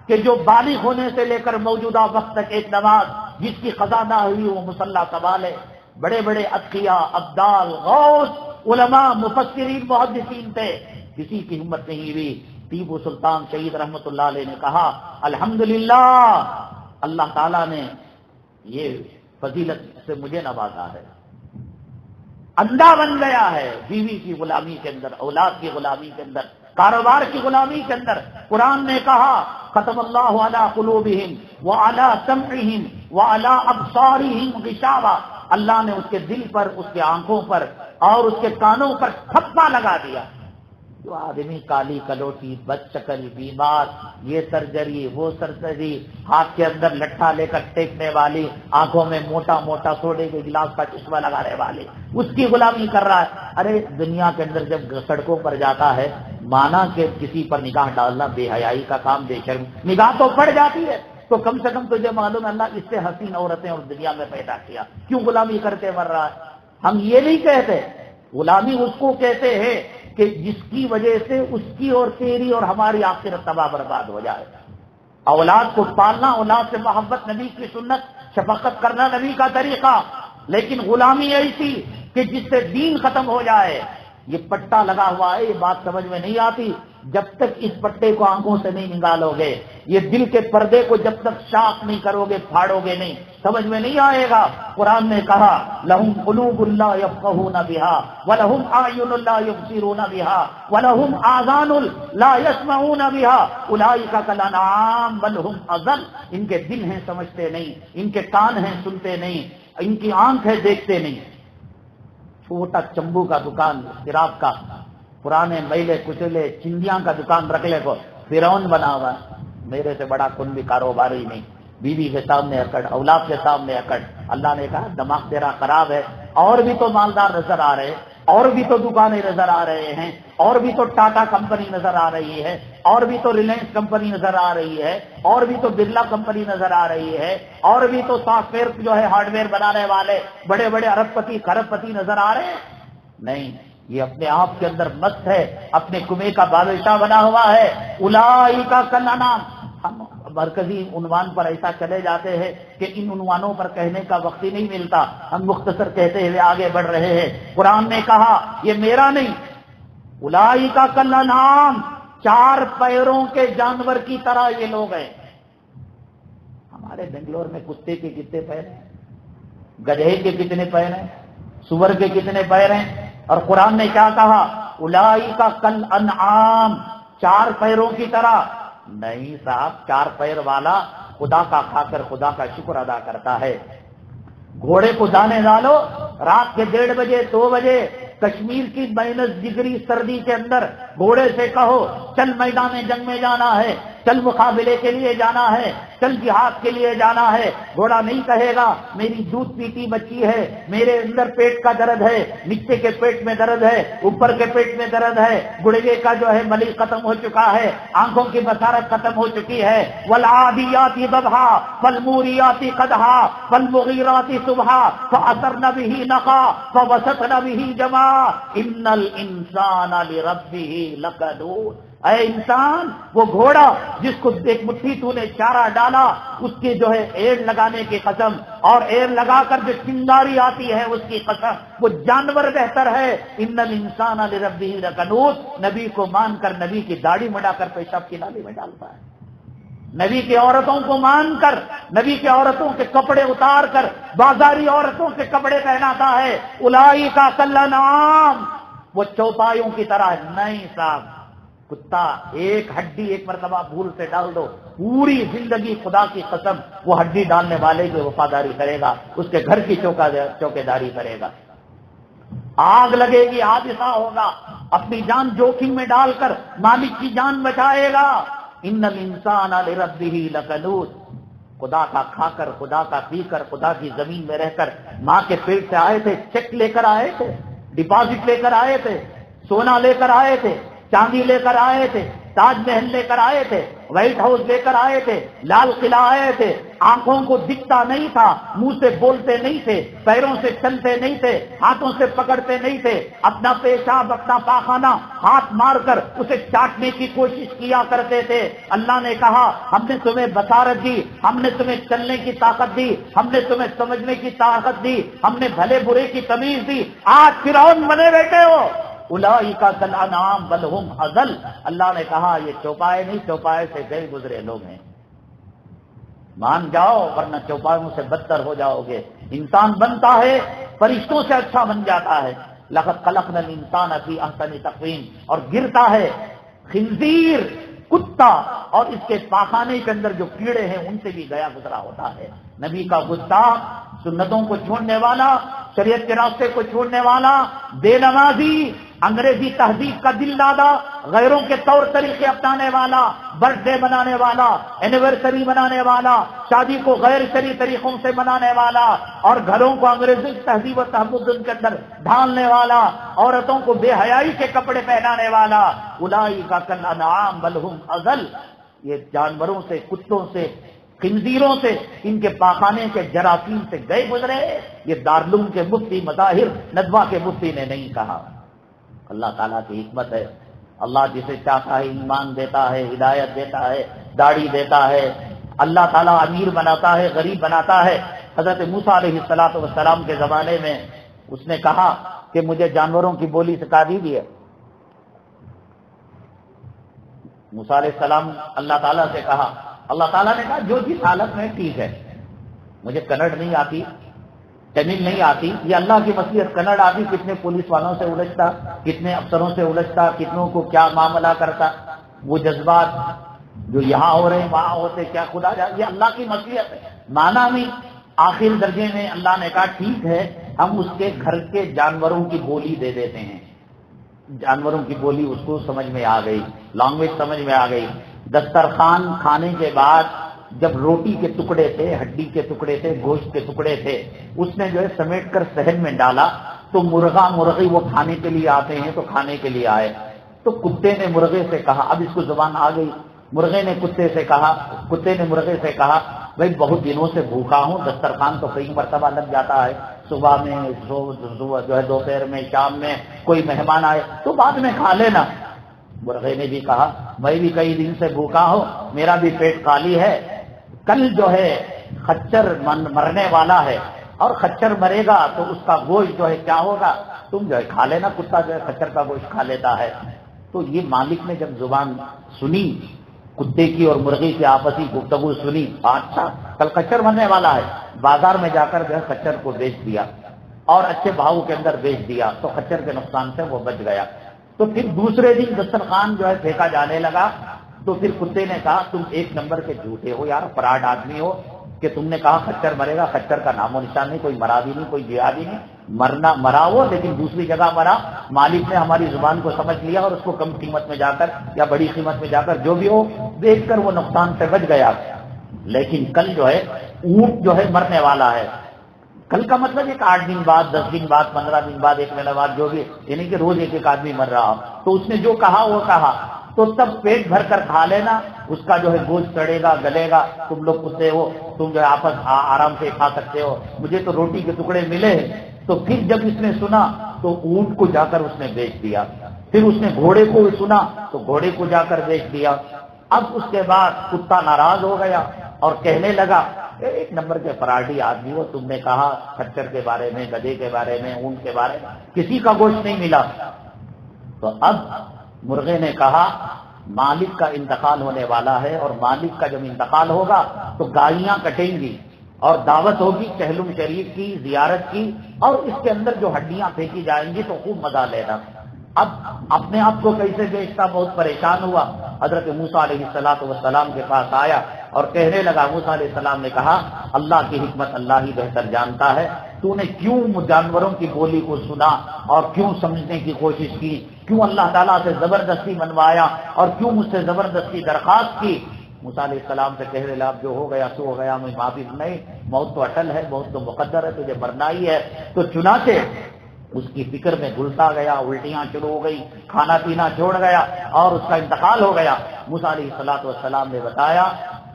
کہ جو بالغ ہونے سے لے کر موجودہ وقت تک ایک نماز جس کی قضا نہ ہوئی وہ مسلح سوال ہے۔ بڑے بڑے اتقیاء، ابدال، غوث، علماء، مفسرین، محدثین تھے، کسی کی ہمت نہیں ہوئی۔ ٹیپو سلطان شہید رحمۃ اللہ علیہ نے کہا الحمدللہ، اللہ تعالیٰ نے یہ فضیلت سے مجھے نوازا ہے، اندھا بن گیا ہے بیوی کی غلامی کے اندر، اولاد کی غلامی کے اندر، کاروبار کی غلامی کے اندر۔ قرآن نے کہا ختم اللہ علی قلوبہم وعلی سمعہم وعلی ابصارہم غشاوہ، اللہ نے اس کے دل پر، اس کے آنکھوں پر اور اس کے کانوں پر ٹھپا لگا دیا۔ جو آدمی کالی کلوٹی، بد شکل، بیمار، یہ سرجری وہ سرجری، ہاتھ کے اندر لٹھا لے کر ٹیکنے والی، آنکھوں میں موٹا موٹا سوڈے کے گلاس کا چشمہ لگانے والی، اس کی غلامی کر رہا ہے۔ ارے دنیا کے اندر جب سڑکوں پر جاتا ہے، مانا کہ کسی پر نگاہ ڈالنا بے حیائی کا کام، بے شرم، نگاہ تو پڑ جاتی ہے، تو کم سے کم تجھے معلوم ہے اللہ اس سے حسین عورتیں اور دنیا میں پیدا کیا، کیوں غلامی کرتے مر رہا ہے؟ ہم یہ نہیں کہتے، غلامی اس کو کہتے ہیں کہ جس کی وجہ سے اس کی اور تیری اور ہماری آخرت تباہ برباد ہو جائے۔ اولاد کو پالنا، اولاد سے محبت، نبی کی سنت، شفقت کرنا نبی کا طریقہ، لیکن غلامی ایسی کہ جس سے دین ختم ہو جائے۔ یہ پٹا لگا ہوا ہے، یہ بات سمجھ میں نہیں آتی جب تک اس پٹے کو آنکھوں سے نہیں نکالو گے، یہ دل کے پردے کو جب تک صاف نہیں کرو گے، پھاڑو گے نہیں، سمجھ میں نہیں آئے گا۔ قرآن نے کہا لہم قلوب لا یفقہون بہا ولہم اعین لا یبصرون بہا ولہم آذان لا یسمعون بہا اولئک کالانعام بل ہم اضل، ان کے دل ہیں سمجھتے نہیں، ان کے کان ہیں سنتے نہیں، ان کی آنکھ ہے دیکھتے نہیں۔ چھوٹا چمبو کا دکان، شراب کا، پرانے میلے کچلے چندیاں کا دکان رکھ لے کو فرعون بنا ہوا، میرے سے بڑا کون بھی کاروباری نہیں، بیوی کے سامنے اکڑ، اولاد کے سامنے اکڑ۔ اللہ نے کہا دماغ تیرا خراب ہے، اور بھی تو مالدار نظر آ رہے ہیں، اور بھی تو دکانیں نظر آ رہے ہیں، اور بھی تو ٹاٹا کمپنی نظر آ رہی ہے، اور بھی تو ریلائنس کمپنی نظر آ رہی ہے، اور بھی تو برلا کمپنی نظر آ رہی ہے، اور بھی تو سافٹ ویئر جو ہے ہارڈ ویئر بنانے والے بڑے بڑے ارب پتی کھرب پتی نظر آ رہے ہیں۔ نہیں، یہ اپنے آپ کے اندر مست ہے، اپنے کنویں کا بادشاہ بنا ہوا ہے۔ اولئک کالانعام، ہم مرکزی عنوان پر ایسا چلے جاتے ہیں کہ ان عنوانوں پر کہنے کا وقت ہی نہیں ملتا، ہم مختصر کہتے ہوئے آگے بڑھ رہے ہیں۔ قرآن نے کہا یہ میرا نہیں، اولئک کالانعام، چار پیروں کے جانور کی طرح یہ لوگ ہیں۔ ہمارے بنگلور میں کتے کے کتنے پیر ہیں، گدھے کے کتنے پیر ہیں، سور کے کتنے پیر ہیں، اور قرآن نے کیا کہا اولئک کالانعام، چار پیروں کی طرح۔ نہیں صاحب، چار پیر والا خدا کا کھا کر خدا کا شکر ادا کرتا ہے۔ گھوڑے کو دانے ڈالو، رات کے 1:30 بجے 2 بجے کشمیر کی مائنس ڈگری سردی کے اندر گھوڑے سے کہو چل میدان جنگ میں جانا ہے، چل مقابلے کے لیے جانا ہے، چل جہاد کے لیے جانا ہے، گھوڑا نہیں کہے گا میری دودھ پیتی بچی ہے، میرے اندر پیٹ کا درد ہے، نیچے کے پیٹ میں درد ہے، اوپر کے پیٹ میں درد ہے، گڑگے کا جو ہے ملی ختم ہو چکا ہے، آنکھوں کی بصارت ختم ہو چکی ہے، والعادیات ضبحا فالموریات قدحا فالمغیرات صبحا فاثرن به نقا فوسطن به جمعا ان الانسان لربه لکنود۔ اے انسان، وہ گھوڑا جس کو ایک مٹھی تو نے چارہ ڈالا، اس کی جو ہے ایڑ لگانے کی قسم، اور ایڑ لگا کر جو چنگاری آتی ہے اس کی قسم، وہ جانور بہتر ہے۔ ان الانسان لربه لکنود، نبی کو مان کر نبی کی داڑھی مڈا کر پیشاب کی نالی میں ڈالتا ہے، نبی کی عورتوں کو مان کر نبی کی عورتوں کے کپڑے اتار کر بازاری عورتوں کے کپڑے پہناتا ہے۔ اولئک کالانعام، وہ چوپایوں کی طرح ہے۔ نہیں صاحب، کتا ایک ہڈی ایک مرتبہ بھول سے ڈال دو، پوری زندگی خدا کی قسم وہ ہڈی ڈالنے والے کی وفاداری کرے گا، اس کے گھر کی چوکیداری کرے گا۔ آگ لگے گی، حادثہ ہوگا، اپنی جان جوخم میں ڈال کر مالک کی جان بچائے گا۔ ان الانسان لربه لکنود، خدا کا کھا کر، خدا کا پی کر، خدا کی زمین میں رہ کر، ماں کے پیٹ سے آئے تھے، چیک لے کر آئے تھے، ڈپازٹ لے کر آئے تھے، سونا لے کر آئے تھے، چاندی لے کر آئے تھے، تاج محل لے کر آئے تھے، وائٹ ہاؤس لے کر آئے تھے، لال قلعہ آئے تھے، آنکھوں کو دکھتا نہیں تھا، منہ سے بولتے نہیں تھے، پیروں سے چلتے نہیں تھے، ہاتھوں سے پکڑتے نہیں تھے، اپنا پیشاب اپنا پاخانہ ہاتھ مار کر اسے چاٹنے کی کوشش کیا کرتے تھے۔ اللہ نے کہا ہم نے تمہیں بصارت دی، ہم نے تمہیں چلنے کی طاقت دی، ہم نے تمہیں سمجھنے کی طاقت دی، ہم نے بھلے برے کی تمیز دی، آج فرعون بنے بیٹھے ہو۔ اولئک کالانعام بل هم اضل، اللہ نے کہا یہ چوپائے نہیں، چوپائے سے گئے گزرے لوگ ہیں، مان جاؤ ورنہ چوپایوں سے بدتر ہو جاؤ گے۔ انسان بنتا ہے فرشتوں سے اچھا بن جاتا ہے، لقد خلقنا الانسان فی احسن تقویم، اور گرتا ہے خنزیر کتا اور اس کے پاخانے کے اندر جو کیڑے ہیں ان سے بھی گیا گزرا ہوتا ہے۔ نبی کا گستاخ، سنتوں کو چھوڑنے والا، شریعت کے راستے کو چھوڑنے والا، بے نمازی، انگریزی تہذیب کا دل دادا، غیروں کے طور طریقے اپنانے والا، برتھ ڈے منانے والا، اینیورسری منانے والا، شادی کو غیر شرعی طریقوں سے منانے والا، اور گھروں کو انگریزی تہذیب و تحفظ کے اندر ڈھالنے والا، عورتوں کو بے حیائی کے کپڑے پہنانے والا، اولئک کالانعام بل هم اضل، یہ جانوروں سے، کتوں سے، خنزیروں سے، ان کے پاخانے کے جراثیم سے گئے گزرے۔ یہ دارالعلوم کے مفتی مظاہر ندوہ کے مفتی نے نہیں کہا۔ اللہ تعالیٰ کی حکمت ہے، اللہ جسے چاہتا ہے ایمان دیتا ہے، ہدایت دیتا ہے، داڑھی دیتا ہے، اللہ تعالیٰ امیر بناتا ہے، غریب بناتا ہے۔ حضرت موسیٰ علیہ السلام کے زمانے میں اس نے کہا کہ مجھے جانوروں کی بولی سکھا دیجیے۔ موسیٰ علیہ السلام اللہ تعالیٰ سے کہا، اللہ تعالیٰ نے کہا جو جس حالت میں ٹھیک ہے، مجھے کنڑ نہیں آتی، تمل نہیں آتی، یہ اللہ کی مصلحت، کنڑ آتی کتنے پولیس والوں سے الجھتا، کتنے افسروں سے الجھتا، کتنوں کو کیا معاملہ کرتا، وہ جذبات جو یہاں ہو رہے ہیں وہاں ہوتے، کیا خدا جائے، یہ اللہ کی مصلحت ہے، مانا نہیں۔ آخر درجے میں اللہ نے کہا ٹھیک ہے، ہم اس کے گھر کے جانوروں کی بولی دے دیتے ہیں۔ جانوروں کی بولی اس کو سمجھ میں آ گئی، لینگویج سمجھ میں آ گئی۔ دسترخوان کھانے کے بعد جب روٹی کے ٹکڑے تھے، ہڈی کے ٹکڑے تھے، گوشت کے ٹکڑے تھے، اس نے جو ہے سمیٹ کر صحن میں ڈالا، تو مرغا مرغی وہ کھانے کے لیے آتے ہیں تو کھانے کے لیے آئے، تو کتے نے مرغے سے کہا، اب اس کو زبان آ گئی، مرغے نے کتے سے کہا، کتے نے مرغے سے کہا بھائی بہت دنوں سے بھوکا ہوں، دسترخوان تو کئی مرتبہ لگ جاتا ہے، صبح میں جو ہے دوپہر میں، شام میں کوئی مہمان آئے تو بعد میں کھا لینا۔ مرغے نے بھی کہا میں بھی کئی دن سے بھوکا ہوں، میرا بھی پیٹ خالی ہے، کل جو ہے خچر مرنے والا ہے، اور خچر مرے گا تو اس کا گوشت جو ہے کیا ہوگا، تم جو ہے کھا لینا، کتا جو ہے خچر کا گوشت کھا لیتا ہے۔ تو یہ مالک نے جب زبان سنی، کتے کی اور مرغی کی آپسی گفتگو سنی، اچھا کل خچر مرنے والا ہے، بازار میں جا کر جو ہے خچر کو بیچ دیا اور اچھے بھاؤ کے اندر بیچ دیا، تو خچر کے نقصان سے وہ بچ گیا۔ تو پھر دوسرے دن دسترخوان جو ہے پھینکا جانے لگا، تو پھر کتے نے کہا تم ایک نمبر کے جھوٹے ہو یار، فراڈ آدمی ہو، کہ تم نے کہا خچر مرے گا، خچر کا نام و نشان نہیں، کوئی مرا بھی نہیں، کوئی جیا بھی نہیں، مرا وہ لیکن دوسری جگہ مرا، مالک نے ہماری زبان کو سمجھ لیا اور اس کو کم قیمت میں جا کر یا بڑی قیمت میں جا کر جو بھی ہو دیکھ کر وہ نقصان سے بچ گیا۔ لیکن کل جو ہے اونٹ جو ہے مرنے والا ہے۔ کل کا مطلب ایک 8 دن بعد، 10 دن بعد، 15 دن بعد، 1 مہینہ بعد، جو بھی، یعنی کہ روز ایک آدمی مر رہا۔ تو اس نے جو کہا وہ کہا، تو تب پیٹ بھر کر کھا لینا، اس کا جو ہے گوشت چڑھے گا، گلے گا، تم لوگ کتے ہو، تم جو ہے آپس آرام سے کھا سکتے ہو، مجھے تو روٹی کے ٹکڑے ملے۔ تو پھر جب اس نے سنا تو اونٹ کو جا کر اس نے بیچ دیا، پھر اس نے گھوڑے کو سنا تو گھوڑے کو جا کر بیچ دیا۔ اب اس کے بعد کتا ناراض ہو گیا اور کہنے لگا، ایک نمبر کے فراڈی آدمی ہو، تم نے کہا کھچر کے بارے میں، گدھے کے بارے میں، اونٹ کے بارے میں، کسی کا گوشت نہیں ملا۔ تو اب مرغے نے کہا مالک کا انتقال ہونے والا ہے، اور مالک کا جب انتقال ہوگا تو گائیاں کٹیں گی اور دعوت ہوگی چہلم شریف کی، زیارت کی، اور اس کے اندر جو ہڈیاں پھینکی جائیں گی تو خوب مزہ لینا۔ اب اپنے آپ کو کیسے بیچتا، بہت پریشان ہوا، حضرت موسیٰ علیہ السلام کے پاس آیا اور کہنے لگا، موسیٰ علیہ السلام نے کہا اللہ کی حکمت اللہ ہی بہتر جانتا ہے، تو نے کیوں جانوروں کی بولی کو سنا اور کیوں سمجھنے کی کوشش کی، کیوں اللہ تعالیٰ سے زبردستی منوایا اور کیوں مجھ سے زبردستی درخواست کی۔ موسیٰ علیہ السلام سے کہنے لگا اب جو ہو گیا سو ہو گیا، میں معافی نہیں، موت تو اٹل ہے، موت تو مقدر ہے، تجھے مرنا ہی ہے۔ تو چنانچہ اس کی فکر میں گھلتا گیا، الٹیاں شروع ہو گئی، کھانا پینا چھوڑ گیا اور اس کا انتقال ہو گیا۔ موسیٰ علیہ السلام نے بتایا،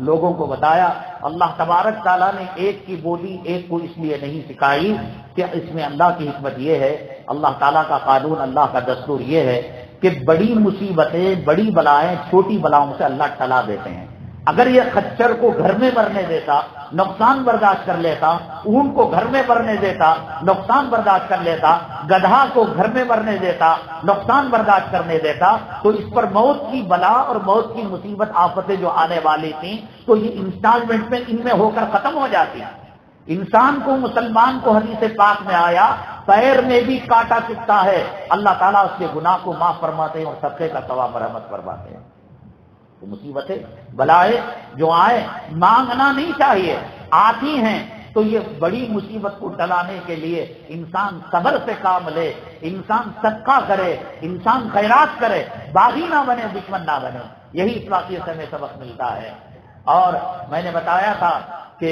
لوگوں کو بتایا، اللہ تبارک تعالیٰ نے ایک کی بولی ایک کو اس لیے نہیں سکھائی کہ اس میں اللہ کی حکمت یہ ہے، اللہ تعالیٰ کا قانون، اللہ کا دستور یہ ہے کہ بڑی مصیبتیں، بڑی بلائیں چھوٹی بلاؤں سے اللہ ٹلا دیتے ہیں۔ اگر یہ خچر کو گھر میں مرنے دیتا، نقصان برداشت کر لیتا، اونٹ کو گھر میں مرنے دیتا، نقصان برداشت کر لیتا، گدھا کو گھر میں مرنے دیتا، نقصان برداشت کرنے دیتا، تو اس پر موت کی بلا اور موت کی مصیبت آفتیں جو آنے والی تھیں تو یہ انسٹالمنٹ میں ان میں ہو کر ختم ہو جاتی۔ انسان کو، مسلمان کو حدیث پاک میں آیا پیر میں بھی کانٹا چبھتا ہے، اللہ تعالیٰ اس کے گناہ کو معاف فرماتے ہیں اور صدقے کا ثواب مرحمت فرماتے ہیں۔ تو مصیبتیں، بلائیں جو آئے مانگنا نہیں چاہیے، آتی ہیں تو یہ بڑی مصیبت کو ٹلانے کے لیے انسان صبر سے کام لے، انسان صدقہ کرے، انسان خیرات کرے، باغی نہ بنے، دشمن نہ بنے۔ یہی اس واقعے سے ہمیں سبق ملتا ہے۔ اور میں نے بتایا تھا کہ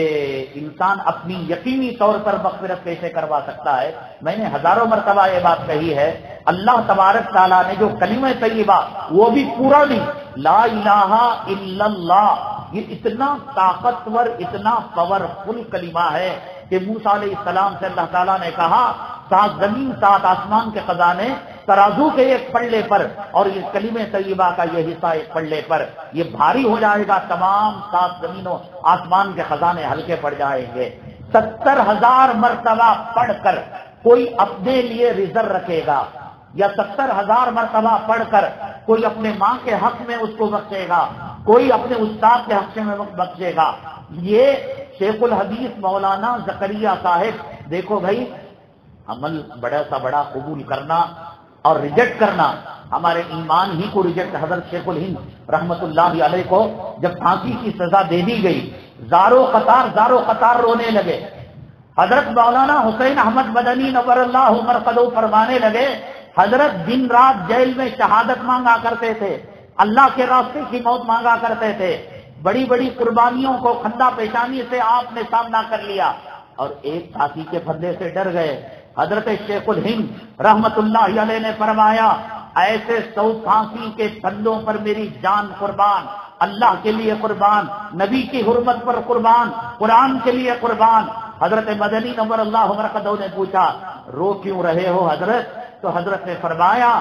انسان اپنی یقینی طور پر مغفرت کیسے کروا سکتا ہے، میں نے ہزاروں مرتبہ یہ بات کہی ہے، اللہ تبارک تعالیٰ نے جو کلمہ طیبہ وہ بھی پورا نہیں، لا الہ الا اللہ، یہ اتنا طاقتور، اتنا پاورفل کلمہ ہے کہ موسیٰ علیہ السلام سے اللہ تعالیٰ نے کہا 7 زمین 7 آسمان کے خزانے ترازو کے ایک پلڑے پر اور یہ کلمہ طیبہ کا یہ حصہ ایک پلڑے پر، یہ بھاری ہو جائے گا، تمام 7 زمینوں آسمان کے خزانے ہلکے پڑ جائیں گے۔ 70,000 مرتبہ پڑھ کر کوئی اپنے لیے ریزرو رکھے گا، یا 70,000 مرتبہ پڑھ کر کوئی اپنے ماں کے حق میں اس کو بخشے گا، کوئی اپنے استاد کے حق میں بخشے گا۔ یہ شیخ الحدیث مولانا زکریا صاحب، دیکھو بھائی، عمل بڑا سا بڑا قبول کرنا اور ریجیکٹ کرنا، ہمارے ایمان ہی کو ریجیکٹ۔ حضرت شیخ الہند رحمت اللہ علیہ کو جب پھانسی کی سزا دے دی گئی، زارو قطار رونے لگے۔ حضرت مولانا حسین احمد مدنی نور اللہ مرقدہ فرمانے لگے، حضرت دن رات جیل میں شہادت مانگا کرتے تھے، اللہ کے راستے کی موت مانگا کرتے تھے، بڑی بڑی قربانیوں کو خندہ پیشانی سے آپ نے سامنا کر لیا، اور ایک پھانسی کے پھندے سے ڈر گئے۔ حضرت شیخ الہند رحمت اللہ علیہ نے فرمایا، ایسے 100 پھانسی کے پھندوں پر میری جان قربان، اللہ کے لیے قربان، نبی کی حرمت پر قربان، قرآن کے لیے قربان۔ حضرت مدنی نور اللہ مرقدہ نے پوچھا، رو کیوں رہے ہو حضرت؟ تو حضرت نے فرمایا،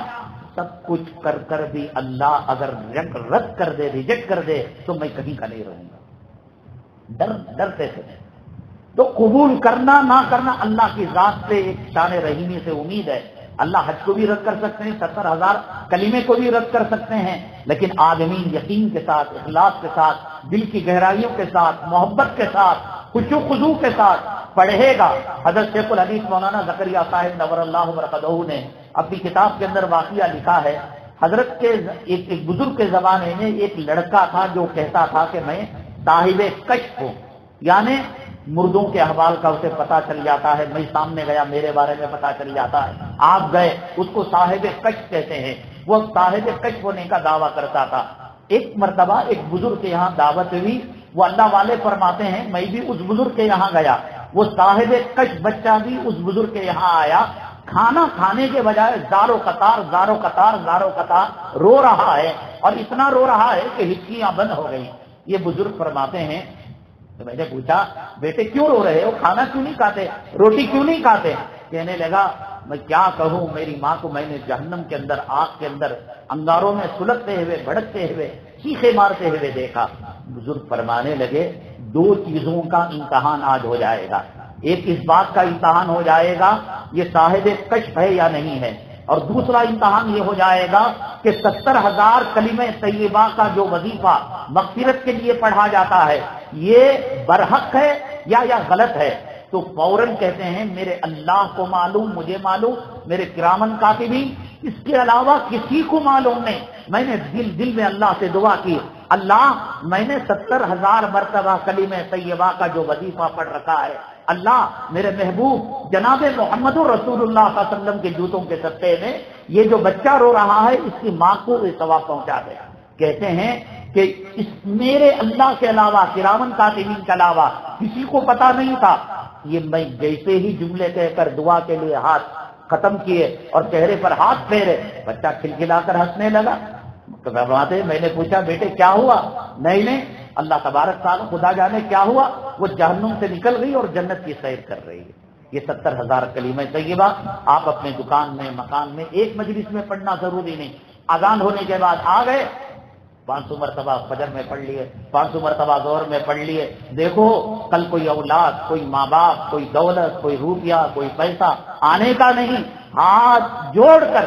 سب کچھ کر کر بھی اللہ اگر رد کر دے، ریجیکٹ کر دے تو میں کہیں کا نہیں رہوں گا۔ ڈرتے تھے۔ تو قبول کرنا نہ کرنا اللہ کی ذات سے ایک شان رحیمی سے امید ہے۔ اللہ حج کو بھی رد کر سکتے ہیں، 70,000 کلمے کو بھی رد کر سکتے ہیں، لیکن آدمی یقین کے ساتھ، اخلاص کے ساتھ، دل کی گہرائیوں کے ساتھ، محبت کے ساتھ، خشوع و خضوع کے ساتھ پڑھے گا۔ حضرت شیخ الحدیث مولانا زکریا صاحب نور اللہ مرقدہ نے اپنی کتاب کے اندر واقعہ لکھا ہے، حضرت کے ایک بزرگ کے زمانے میں ایک لڑکا تھا جو کہتا تھا کہ میں صاحب کشف ہوں، یعنی مردوں کے احوال کا اسے پتہ چل جاتا ہے، میں سامنے گیا میرے بارے میں پتہ چل جاتا ہے، آپ گئے، اس کو صاحب کشف کہتے ہیں، وہ صاحب کشف ہونے کا دعویٰ کرتا تھا۔ ایک مرتبہ ایک بزرگ کے یہاں دعوت ہوئی، وہ اللہ والے فرماتے ہیں میں بھی اس بزرگ کے یہاں گیا، وہ صاحب کشف بچہ بھی اس بزرگ کے یہاں آیا، کھانا کھانے کے بجائے زارو قطار رو رہا ہے، اور اتنا رو رہا ہے کہ ہچکیاں بند ہو گئی۔ یہ بزرگ فرماتے ہیں، تو میں نے پوچھا بیٹے کیوں رو رہے ہو، کھانا کیوں نہیں کھاتے، روٹی کیوں نہیں کھاتے؟ کہنے لگا میں کیا کہوں، میری ماں کو میں نے جہنم کے اندر، آگ کے اندر انگاروں میں سلگتے ہوئے، بھڑکتے ہوئے، چیخے مارتے ہوئے دیکھا۔ بزرگ فرمانے لگے دو چیزوں کا امتحان آج ہو جائے گا، ایک اس بات کا امتحان ہو جائے گا یہ صاحب کشف ہے یا نہیں ہے، اور دوسرا امتحان یہ ہو جائے گا کہ 70,000 کلمہ طیبہ کا جو وظیفہ مغفرت کے لیے پڑھا جاتا ہے یہ برحق ہے یا غلط ہے۔ تو فوراً کہتے ہیں میرے اللہ کو معلوم، مجھے معلوم، میرے کرامن کاتبین، اس کے علاوہ کسی کو معلوم نہیں۔ میں نے دل میں اللہ سے دعا کی، اللہ میں نے 70,000 مرتبہ کلمہ طیبہ کا جو وظیفہ پڑھ رکھا ہے، اللہ میرے محبوب جناب محمد رسول اللہ صلی اللہ علیہ وسلم کے جوتوں کے صدقے میں یہ جو بچہ رو رہا ہے اس کی ماں کو یہ ثواب پہنچا دے۔ کہتے ہیں کہ اس میرے اللہ کے علاوہ، کرامن کاتبین کے علاوہ کسی کو پتا نہیں تھا۔ یہ میں جیسے ہی جملے کہہ کر دعا کے لیے ہاتھ ختم کیے اور چہرے پر ہاتھ پھیرے، بچہ کھلکھلا کر ہنسنے لگا۔ میں نے پوچھا بیٹے کیا ہوا؟ نہیں اللہ تبارک تعالیٰ خدا جانے کیا ہوا، وہ جہنم سے نکل گئی اور جنت کی سیر کر رہی ہے۔ یہ 70,000 کلمہ طیبہ آپ اپنے دکان میں، مکان میں، ایک مجلس میں پڑھنا ضروری نہیں، اذان ہونے کے بعد آ گئے 500 مرتبہ فجر میں پڑھ لیے، 500 مرتبہ ظہر میں پڑھ لیے۔ دیکھو کل کوئی اولاد، کوئی ماں باپ، کوئی دولت، کوئی روپیہ، کوئی پیسہ آنے کا نہیں، ہاتھ جوڑ کر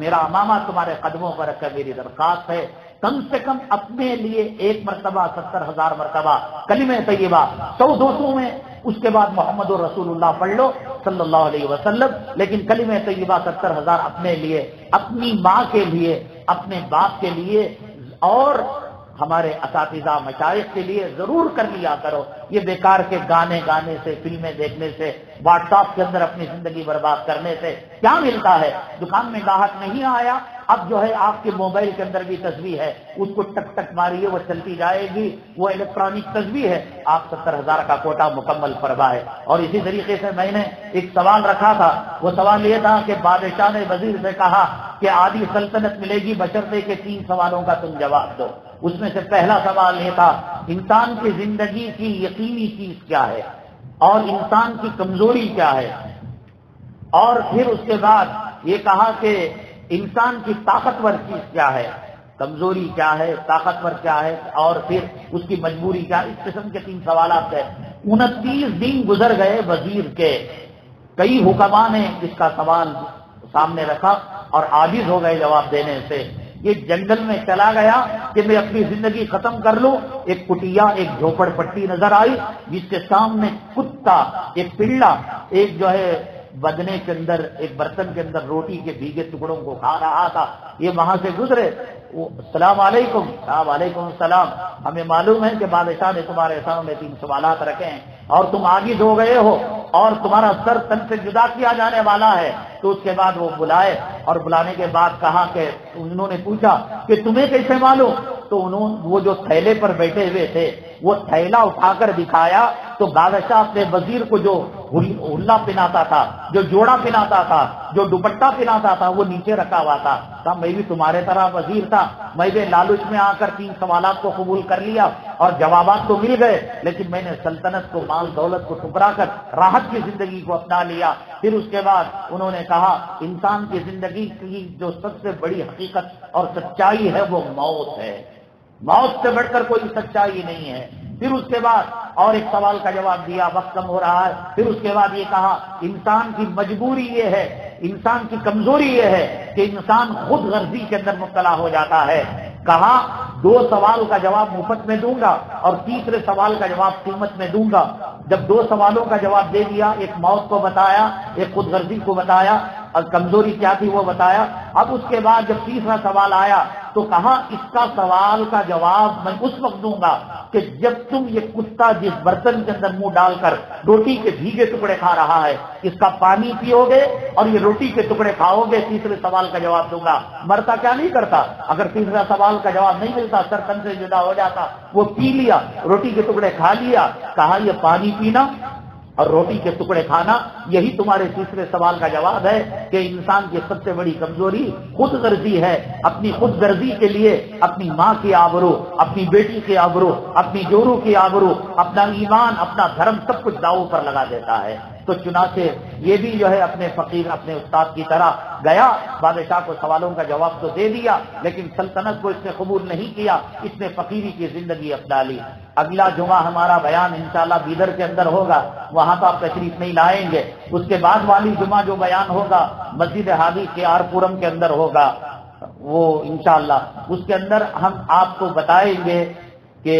میرا امامہ تمہارے قدموں پر رکھ کر میری درخواست ہے کم سے کم اپنے لیے ایک مرتبہ 70,000 مرتبہ کلمہ طیبہ 100-200 میں، اس کے بعد محمد رسول اللہ پڑھ لو صلی اللہ علیہ وسلم، لیکن کلمہ طیبہ 70,000 اپنے لیے، اپنی ماں کے لیے، اپنے باپ کے لیے اور ہمارے اساتذہ مشائخ کے لیے ضرور کر لیا کرو۔ یہ بیکار کے گانے سے، فلمیں دیکھنے سے، واٹس ایپ کے اندر اپنی زندگی برباد کرنے سے کیا ملتا ہے؟ دکان میں گاہک نہیں آیا، اب جو ہے آپ کے موبائل کے اندر بھی تسبیح ہے، اس کو ٹک ٹک ماریے وہ چلتی جائے گی، وہ الیکٹرانک تسبیح ہے، آپ 70,000 کا کوٹا مکمل فرمائے۔ اور اسی طریقے سے میں نے ایک سوال رکھا تھا، وہ سوال یہ تھا کہ بادشاہ نے وزیر سے کہا کہ آدھی سلطنت ملے گی بشرطے کے 3 سوالوں کا تم جواب دو۔ اس میں سے پہلا سوال یہ تھا انسان کی زندگی کی یقینی چیز کیا ہے اور انسان کی کمزوری کیا ہے، اور پھر اس کے بعد یہ کہا کہ انسان کی طاقتور چیز کیا ہے، کمزوری کیا ہے، طاقتور کیا ہے، اور پھر اس کی مجبوری کیا ہے۔ اس قسم کے 3 سوالات ہیں۔ 29 دن گزر گئے وزیر کے، کئی حکماء نے اس کا سوال سامنے رکھا اور عاجز ہو گئے جواب دینے سے۔ یہ جنگل میں چلا گیا کہ میں اپنی زندگی ختم کر لوں۔ ایک کٹیا، ایک جھوپڑ پٹی نظر آئی جس کے سامنے کتا، ایک پلہ، ایک جو ہے بدنے کے اندر، ایک برتن کے اندر روٹی کے بھیگے ٹکڑوں کو کھا رہا تھا۔ یہ وہاں سے گزرے، السلام علیکم، وعلیکم السلام، ہمیں معلوم ہے کہ بادشاہ نے تمہارے سامنے 3 سوالات رکھے ہیں اور تم عاجز ہو گئے ہو اور تمہارا سر تن سے جدا کیا جانے والا ہے۔ تو اس کے بعد وہ بلائے اور بلانے کے بعد کہا کہ انہوں نے پوچھا کہ تمہیں کیسے معلوم؟ تو وہ جو تھیلے پر بیٹھے ہوئے تھے وہ تھیلا اٹھا کر دکھایا تو بادشاہ اپنے وزیر کو جو ہلا پہناتا تھا، جو جوڑا پہناتا تھا، جو دوپٹہ پہناتا تھا، وہ نیچے رکھا ہوا تھا۔ کہا میں بھی تمہارے طرح وزیر تھا، میں بھی لالچ میں آ کر 3 سوالات کو قبول کر لیا اور جوابات تو مل گئے، لیکن میں نے سلطنت کو، مال دولت کو ٹھکرا کر راحت کی زندگی کو اپنا لیا۔ پھر اس کے بعد انہوں نے کہا انسان کی زندگی کی جو سب سے بڑی حقیقت اور سچائی ہے وہ موت ہے، موت سے بڑھ کر کوئی سچائی نہیں ہے۔ پھر اس کے بعد اور ایک سوال کا جواب دیا، وقت کم ہو رہا ہے۔ پھر اس کے بعد یہ کہا انسان کی مجبوری یہ ہے، انسان کی کمزوری یہ ہے کہ انسان خود غرضی کے اندر مبتلا ہو جاتا ہے۔ کہا 2 سوال کا جواب مفت میں دوں گا اور تیسرے سوال کا جواب قیمت میں دوں گا۔ جب 2 سوالوں کا جواب دے دیا، ایک موت کو بتایا، ایک خود غرضی کو بتایا، اور کمزوری کیا تھی وہ بتایا. اب اس کے بعد جب تیسرا سوال آیا تو کہا اس کا سوال کا جواب میں اس وقت دوں گا کہ جب تم یہ کتا جس برتن کے اندر منہ ڈال کر روٹی کے بھیگے ٹکڑے کھا رہا ہے اس کا پانی پیو گے اور یہ روٹی کے ٹکڑے کھاؤ گے. تیسرے سوال کا جواب دوں گا. مرتا کیا نہیں کرتا, اگر تیسرا سوال کا جواب نہیں ملتا سر تن سے جدا ہو جاتا. وہ پی لیا, روٹی کے ٹکڑے کھا لیا. کہا یہ پانی پینا اور روٹی کے ٹکڑے کھانا یہی تمہارے تیسرے سوال کا جواب ہے کہ انسان کی سب سے بڑی کمزوری خود غرضی ہے. اپنی خود غرضی کے لیے اپنی ماں کی آبرو, اپنی بیٹی کی آبرو, اپنی جورو کی آبرو, اپنا ایمان, اپنا دھرم سب کچھ داؤ پر لگا دیتا ہے. تو چنانچہ یہ بھی جو ہے اپنے فقیر اپنے استاد کی طرح گیا, بادشاہ کو سوالوں کا جواب تو دے دیا لیکن سلطنت کو اس نے قبول نہیں کیا, اس نے فقیری کی زندگی اپنا لی. اگلا جمعہ ہمارا بیان انشاءاللہ بیدر کے اندر ہوگا, وہاں تو آپ تشریف نہیں لائیں گے. اس کے بعد والی جمعہ جو بیان ہوگا مسجد ہادی کے آر پورم کے اندر ہوگا, وہ انشاءاللہ اس کے اندر ہم آپ کو بتائیں گے کہ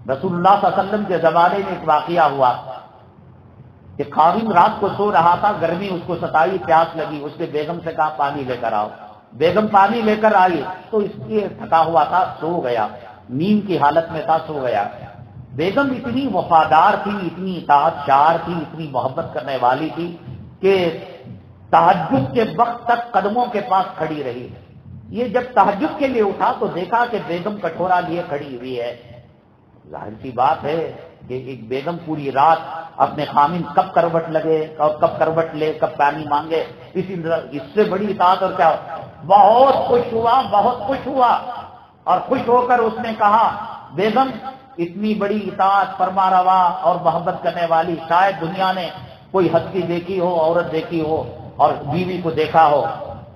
رسول اللہ صلی اللہ علیہ وسلم کے زمانے میں ایک واقعہ ہوا کہ خاوند رات کو سو رہا تھا, گرمی اس کو ستائی, پیاس لگی, اس نے بیگم سے کہا پانی لے کر آؤ. بیگم پانی لے کر آئی تو اس کے تھکا ہوا تھا, سو گیا, نیند کی حالت میں تھا, سو گیا. بیگم اتنی وفادار تھی, اتنی اطاعت شار تھی, اتنی محبت کرنے والی تھی کہ تہجد کے وقت تک قدموں کے پاس کھڑی رہی. یہ جب تہجد کے لیے اٹھا تو دیکھا کہ بیگم کٹورا لیے کھڑی ہوئی ہے. ظاہر سی بات ہے کہ ایک بیگم پوری رات اپنے خامن کب کروٹ لگے اور کب کروٹ لے, کب پانی مانگے, اس سے بڑی اطاعت اور کیا. بہت خوش ہوا, بہت خوش ہوا, اور خوش ہو کر اس نے کہا بیگم اتنی بڑی اطاعت فرما روا اور محبت کرنے والی شاید دنیا نے کوئی ہستی دیکھی ہو, عورت دیکھی ہو اور بیوی کو دیکھا ہو.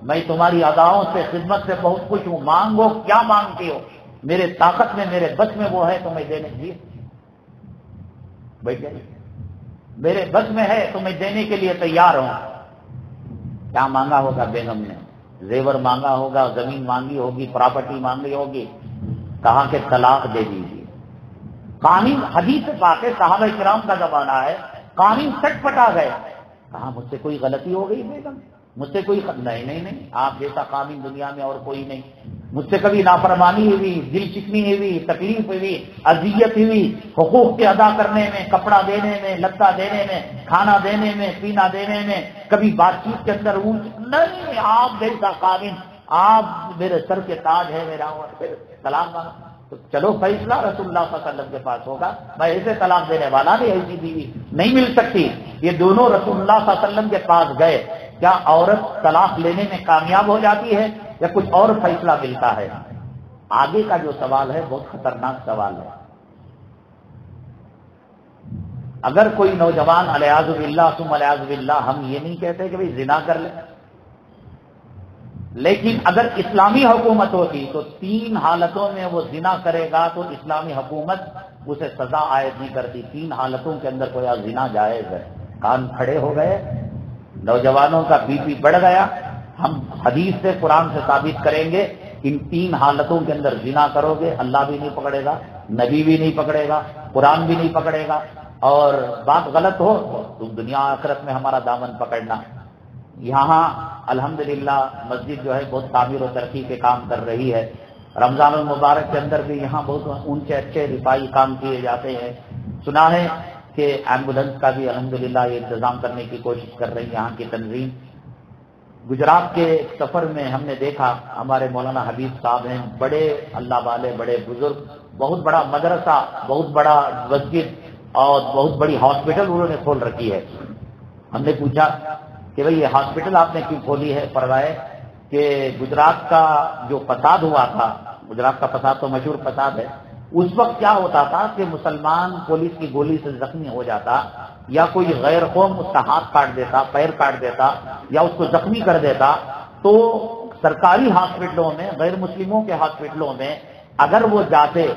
میں تمہاری اداؤں سے خدمت سے بہت خوش ہوں, مانگو کیا مانگتی ہو, میرے طاقت میں میرے بس میں وہ ہے تو میں دینے دیے. بیٹھ جائیے, میرے بس میں ہے تو میں دینے کے لیے تیار ہوں. کیا مانگا ہوگا بیگم نے؟ زیور مانگا ہوگا, زمین مانگی ہوگی, پراپرٹی مانگی ہوگی. کہا کہ طلاق دے دیجیے. قانون حدیث پاک ہے, صحابہ کرام کا زمانہ ہے, قانون سٹ پٹا گئے. کہا مجھ سے کوئی غلطی ہو گئی بیگم, مجھ سے کوئی نہیں, آپ جیسا قانون دنیا میں اور کوئی نہیں. مجھ سے کبھی نافرمانی ہوئی, دل چکنی ہوئی, تکلیف ہوئی, اذیت ہوئی, حقوق کے ادا کرنے میں, کپڑا دینے میں, لتا دینے میں, کھانا دینے میں, پینا دینے میں, کبھی بات چیت کے اندر نہیں. آپ جیسا قانون, آپ میرے سر کے تاج ہے میرا, اور پھر طلاق مانگا. تو چلو فیصلہ رسول اللہ صلی اللہ علیہ وسلم کے پاس ہوگا. میں ایسے طلاق دینے والا نہیں, ایسی بیوی نہیں مل سکتی. یہ دونوں رسول اللہ صلی اللہ علیہ وسلم کے پاس گئے. کیا عورت طلاق لینے میں کامیاب ہو جاتی ہے یا کچھ اور فیصلہ ملتا ہے؟ آگے کا جو سوال ہے بہت خطرناک سوال ہے. اگر کوئی نوجوان علیاذ باللہ ثم علیاذ باللہ, ہم یہ نہیں کہتے کہ بھئی زنا کر لے, لیکن اگر اسلامی حکومت ہوتی تو 3 حالتوں میں وہ زنا کرے گا تو اسلامی حکومت اسے سزا عائد نہیں کرتی. 3 حالتوں کے اندر کوئی زنا جائز ہے. کان کھڑے ہو گئے, نوجوانوں کا بی پی بڑھ گیا, ہم حدیث سے قرآن سے ثابت کریں گے ان 3 حالتوں کے اندر زنا کرو گے اللہ بھی نہیں پکڑے گا, نبی بھی نہیں پکڑے گا, قرآن بھی نہیں پکڑے گا, اور بات غلط ہو تو دنیا آخرت میں ہمارا دامن پکڑنا. یہاں الحمدللہ مسجد جو ہے بہت تعمیر و ترقی کے کام کر رہی ہے. رمضان المبارک کے اندر بھی یہاں بہت اونچے اچھے رفائی کام کیے جاتے ہیں. سنا ہے کہ ایمبولینس کا بھی الحمدللہ یہ انتظام کرنے کی کوشش کر رہی ہے یہاں کی تنظیم. گجرات کے سفر میں ہم نے دیکھا ہمارے مولانا حبیب صاحب ہیں, بڑے اللہ والے, بڑے بزرگ, بہت بڑا مدرسہ, بہت بڑا مسجد اور بہت بڑی ہاسپٹل انہوں نے کھول رکھی ہے. ہم نے پوچھا کہ بھئی یہ ہاسپٹل آپ نے کیوں کھولی ہے؟ فرمائے کہ گجرات کا جو فساد ہوا تھا, گجرات کا فساد تو مشہور فساد ہے, اس وقت کیا ہوتا تھا کہ مسلمان پولیس کی گولی سے زخمی ہو جاتا یا کوئی غیر قوم اس کا ہاتھ کاٹ دیتا, پیر کاٹ دیتا یا اس کو زخمی کر دیتا, تو سرکاری ہاسپٹلوں میں, غیر مسلموں کے ہاسپٹلوں میں اگر وہ جاتے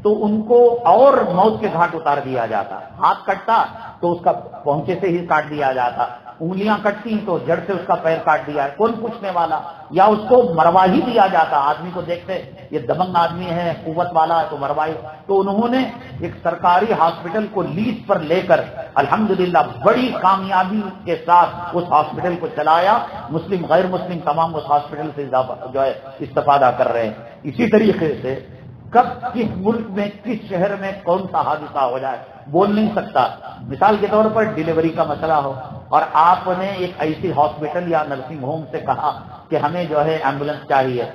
تو ان کو اور موت کے گھاٹ اتار دیا جاتا. ہاتھ کٹتا تو اس کا پہنچے سے ہی کاٹ دیا جاتا, انگلیاں کٹتی تو جڑ سے اس کا پیر کاٹ دیا, کون پوچھنے والا, یا اس کو مروا ہی دیا جاتا. آدمی کو دیکھتے یہ دبنگ آدمی ہے, قوت والا ہے تو مروائی. تو انہوں نے ایک سرکاری ہاسپٹل کو لیز پر لے کر الحمدللہ بڑی کامیابی کے ساتھ اس ہاسپٹل کو چلایا. مسلم غیر مسلم تمام اس ہاسپٹل سے جو ہے استفادہ کر رہے ہیں. اسی طریقے سے کب کس ملک میں کس شہر میں کون سا حادثہ ہو جائے بول نہیں سکتا. مثال کے طور پر ڈیلیوری کا مسئلہ ہو اور آپ نے ایک ایسی ہاسپٹل یا نرسنگ ہوم سے کہا کہ ہمیں جو ہے ایمبولینس چاہیے،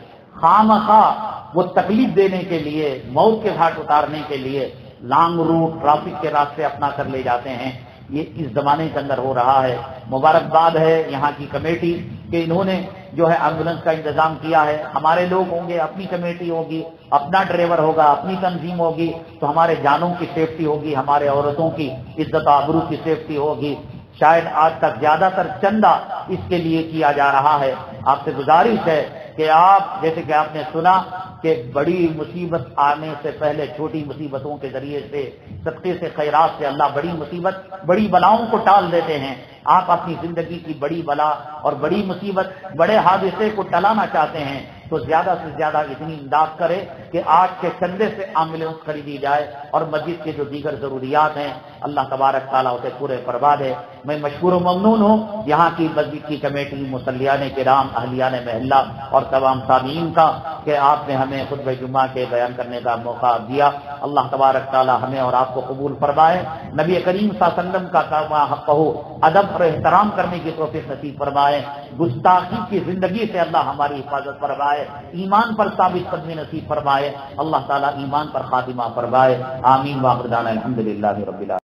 خامخواہ وہ تکلیف دینے کے لیے، موت کے گھاٹ اتارنے کے لیے لانگ روٹ ٹرافک کے راستے اپنا کر لے جاتے ہیں. یہ اس زمانے کے اندر ہو رہا ہے. مبارکباد ہے یہاں کی کمیٹی کہ انہوں نے جو ہے ایمبولینس کا انتظام کیا ہے. ہمارے لوگ ہوں گے، اپنی کمیٹی ہوگی، اپنا ڈرائیور ہوگا، اپنی تنظیم ہوگی تو ہمارے جانوں کی سیفٹی ہوگی، ہمارے عورتوں کی عزت و آبرو کی سیفٹی ہوگی. شاید آج تک زیادہ تر چندہ اس کے لیے کیا جا رہا ہے. آپ سے گزارش ہے کہ آپ جیسے کہ آپ نے سنا کہ بڑی مصیبت آنے سے پہلے چھوٹی مصیبتوں کے ذریعے سے صدقے سے خیرات سے اللہ بڑی مصیبت بڑی بلاؤں کو ٹال دیتے ہیں. آپ اپنی زندگی کی بڑی بلا اور بڑی مصیبت بڑے حادثے کو ٹلانا چاہتے ہیں تو زیادہ سے زیادہ اتنی امداد کرے کہ آج کے چندے سے ایمبولینس خریدی جائے اور مسجد کے جو دیگر ضروریات ہیں اللہ تبارک تعالیٰ اسے پورے فرما دے. میں مشکور و ممنون ہوں یہاں کی مسجد کی کمیٹی، مصلیان کرام، اہلیان محلہ اور تمام سامعین کا کہ آپ نے ہمیں خطبہ جمعہ کے بیان کرنے کا موقع دیا. اللہ تبارک تعالیٰ ہمیں اور آپ کو قبول فرمائے. نبی کریم صلی اللہ علیہ وسلم کا کما حق ہو ادب اور احترام کرنے کی توفیق نصیب فرمائے. گستاخی کی زندگی سے اللہ ہماری حفاظت فرمائے. ایمان پر ثابت قدمی نصیب فرمائے. اللہ تعالیٰ ایمان پر خاتمہ فرمائے. آمین. واخر دعوانا الحمدللہ رب العالمین.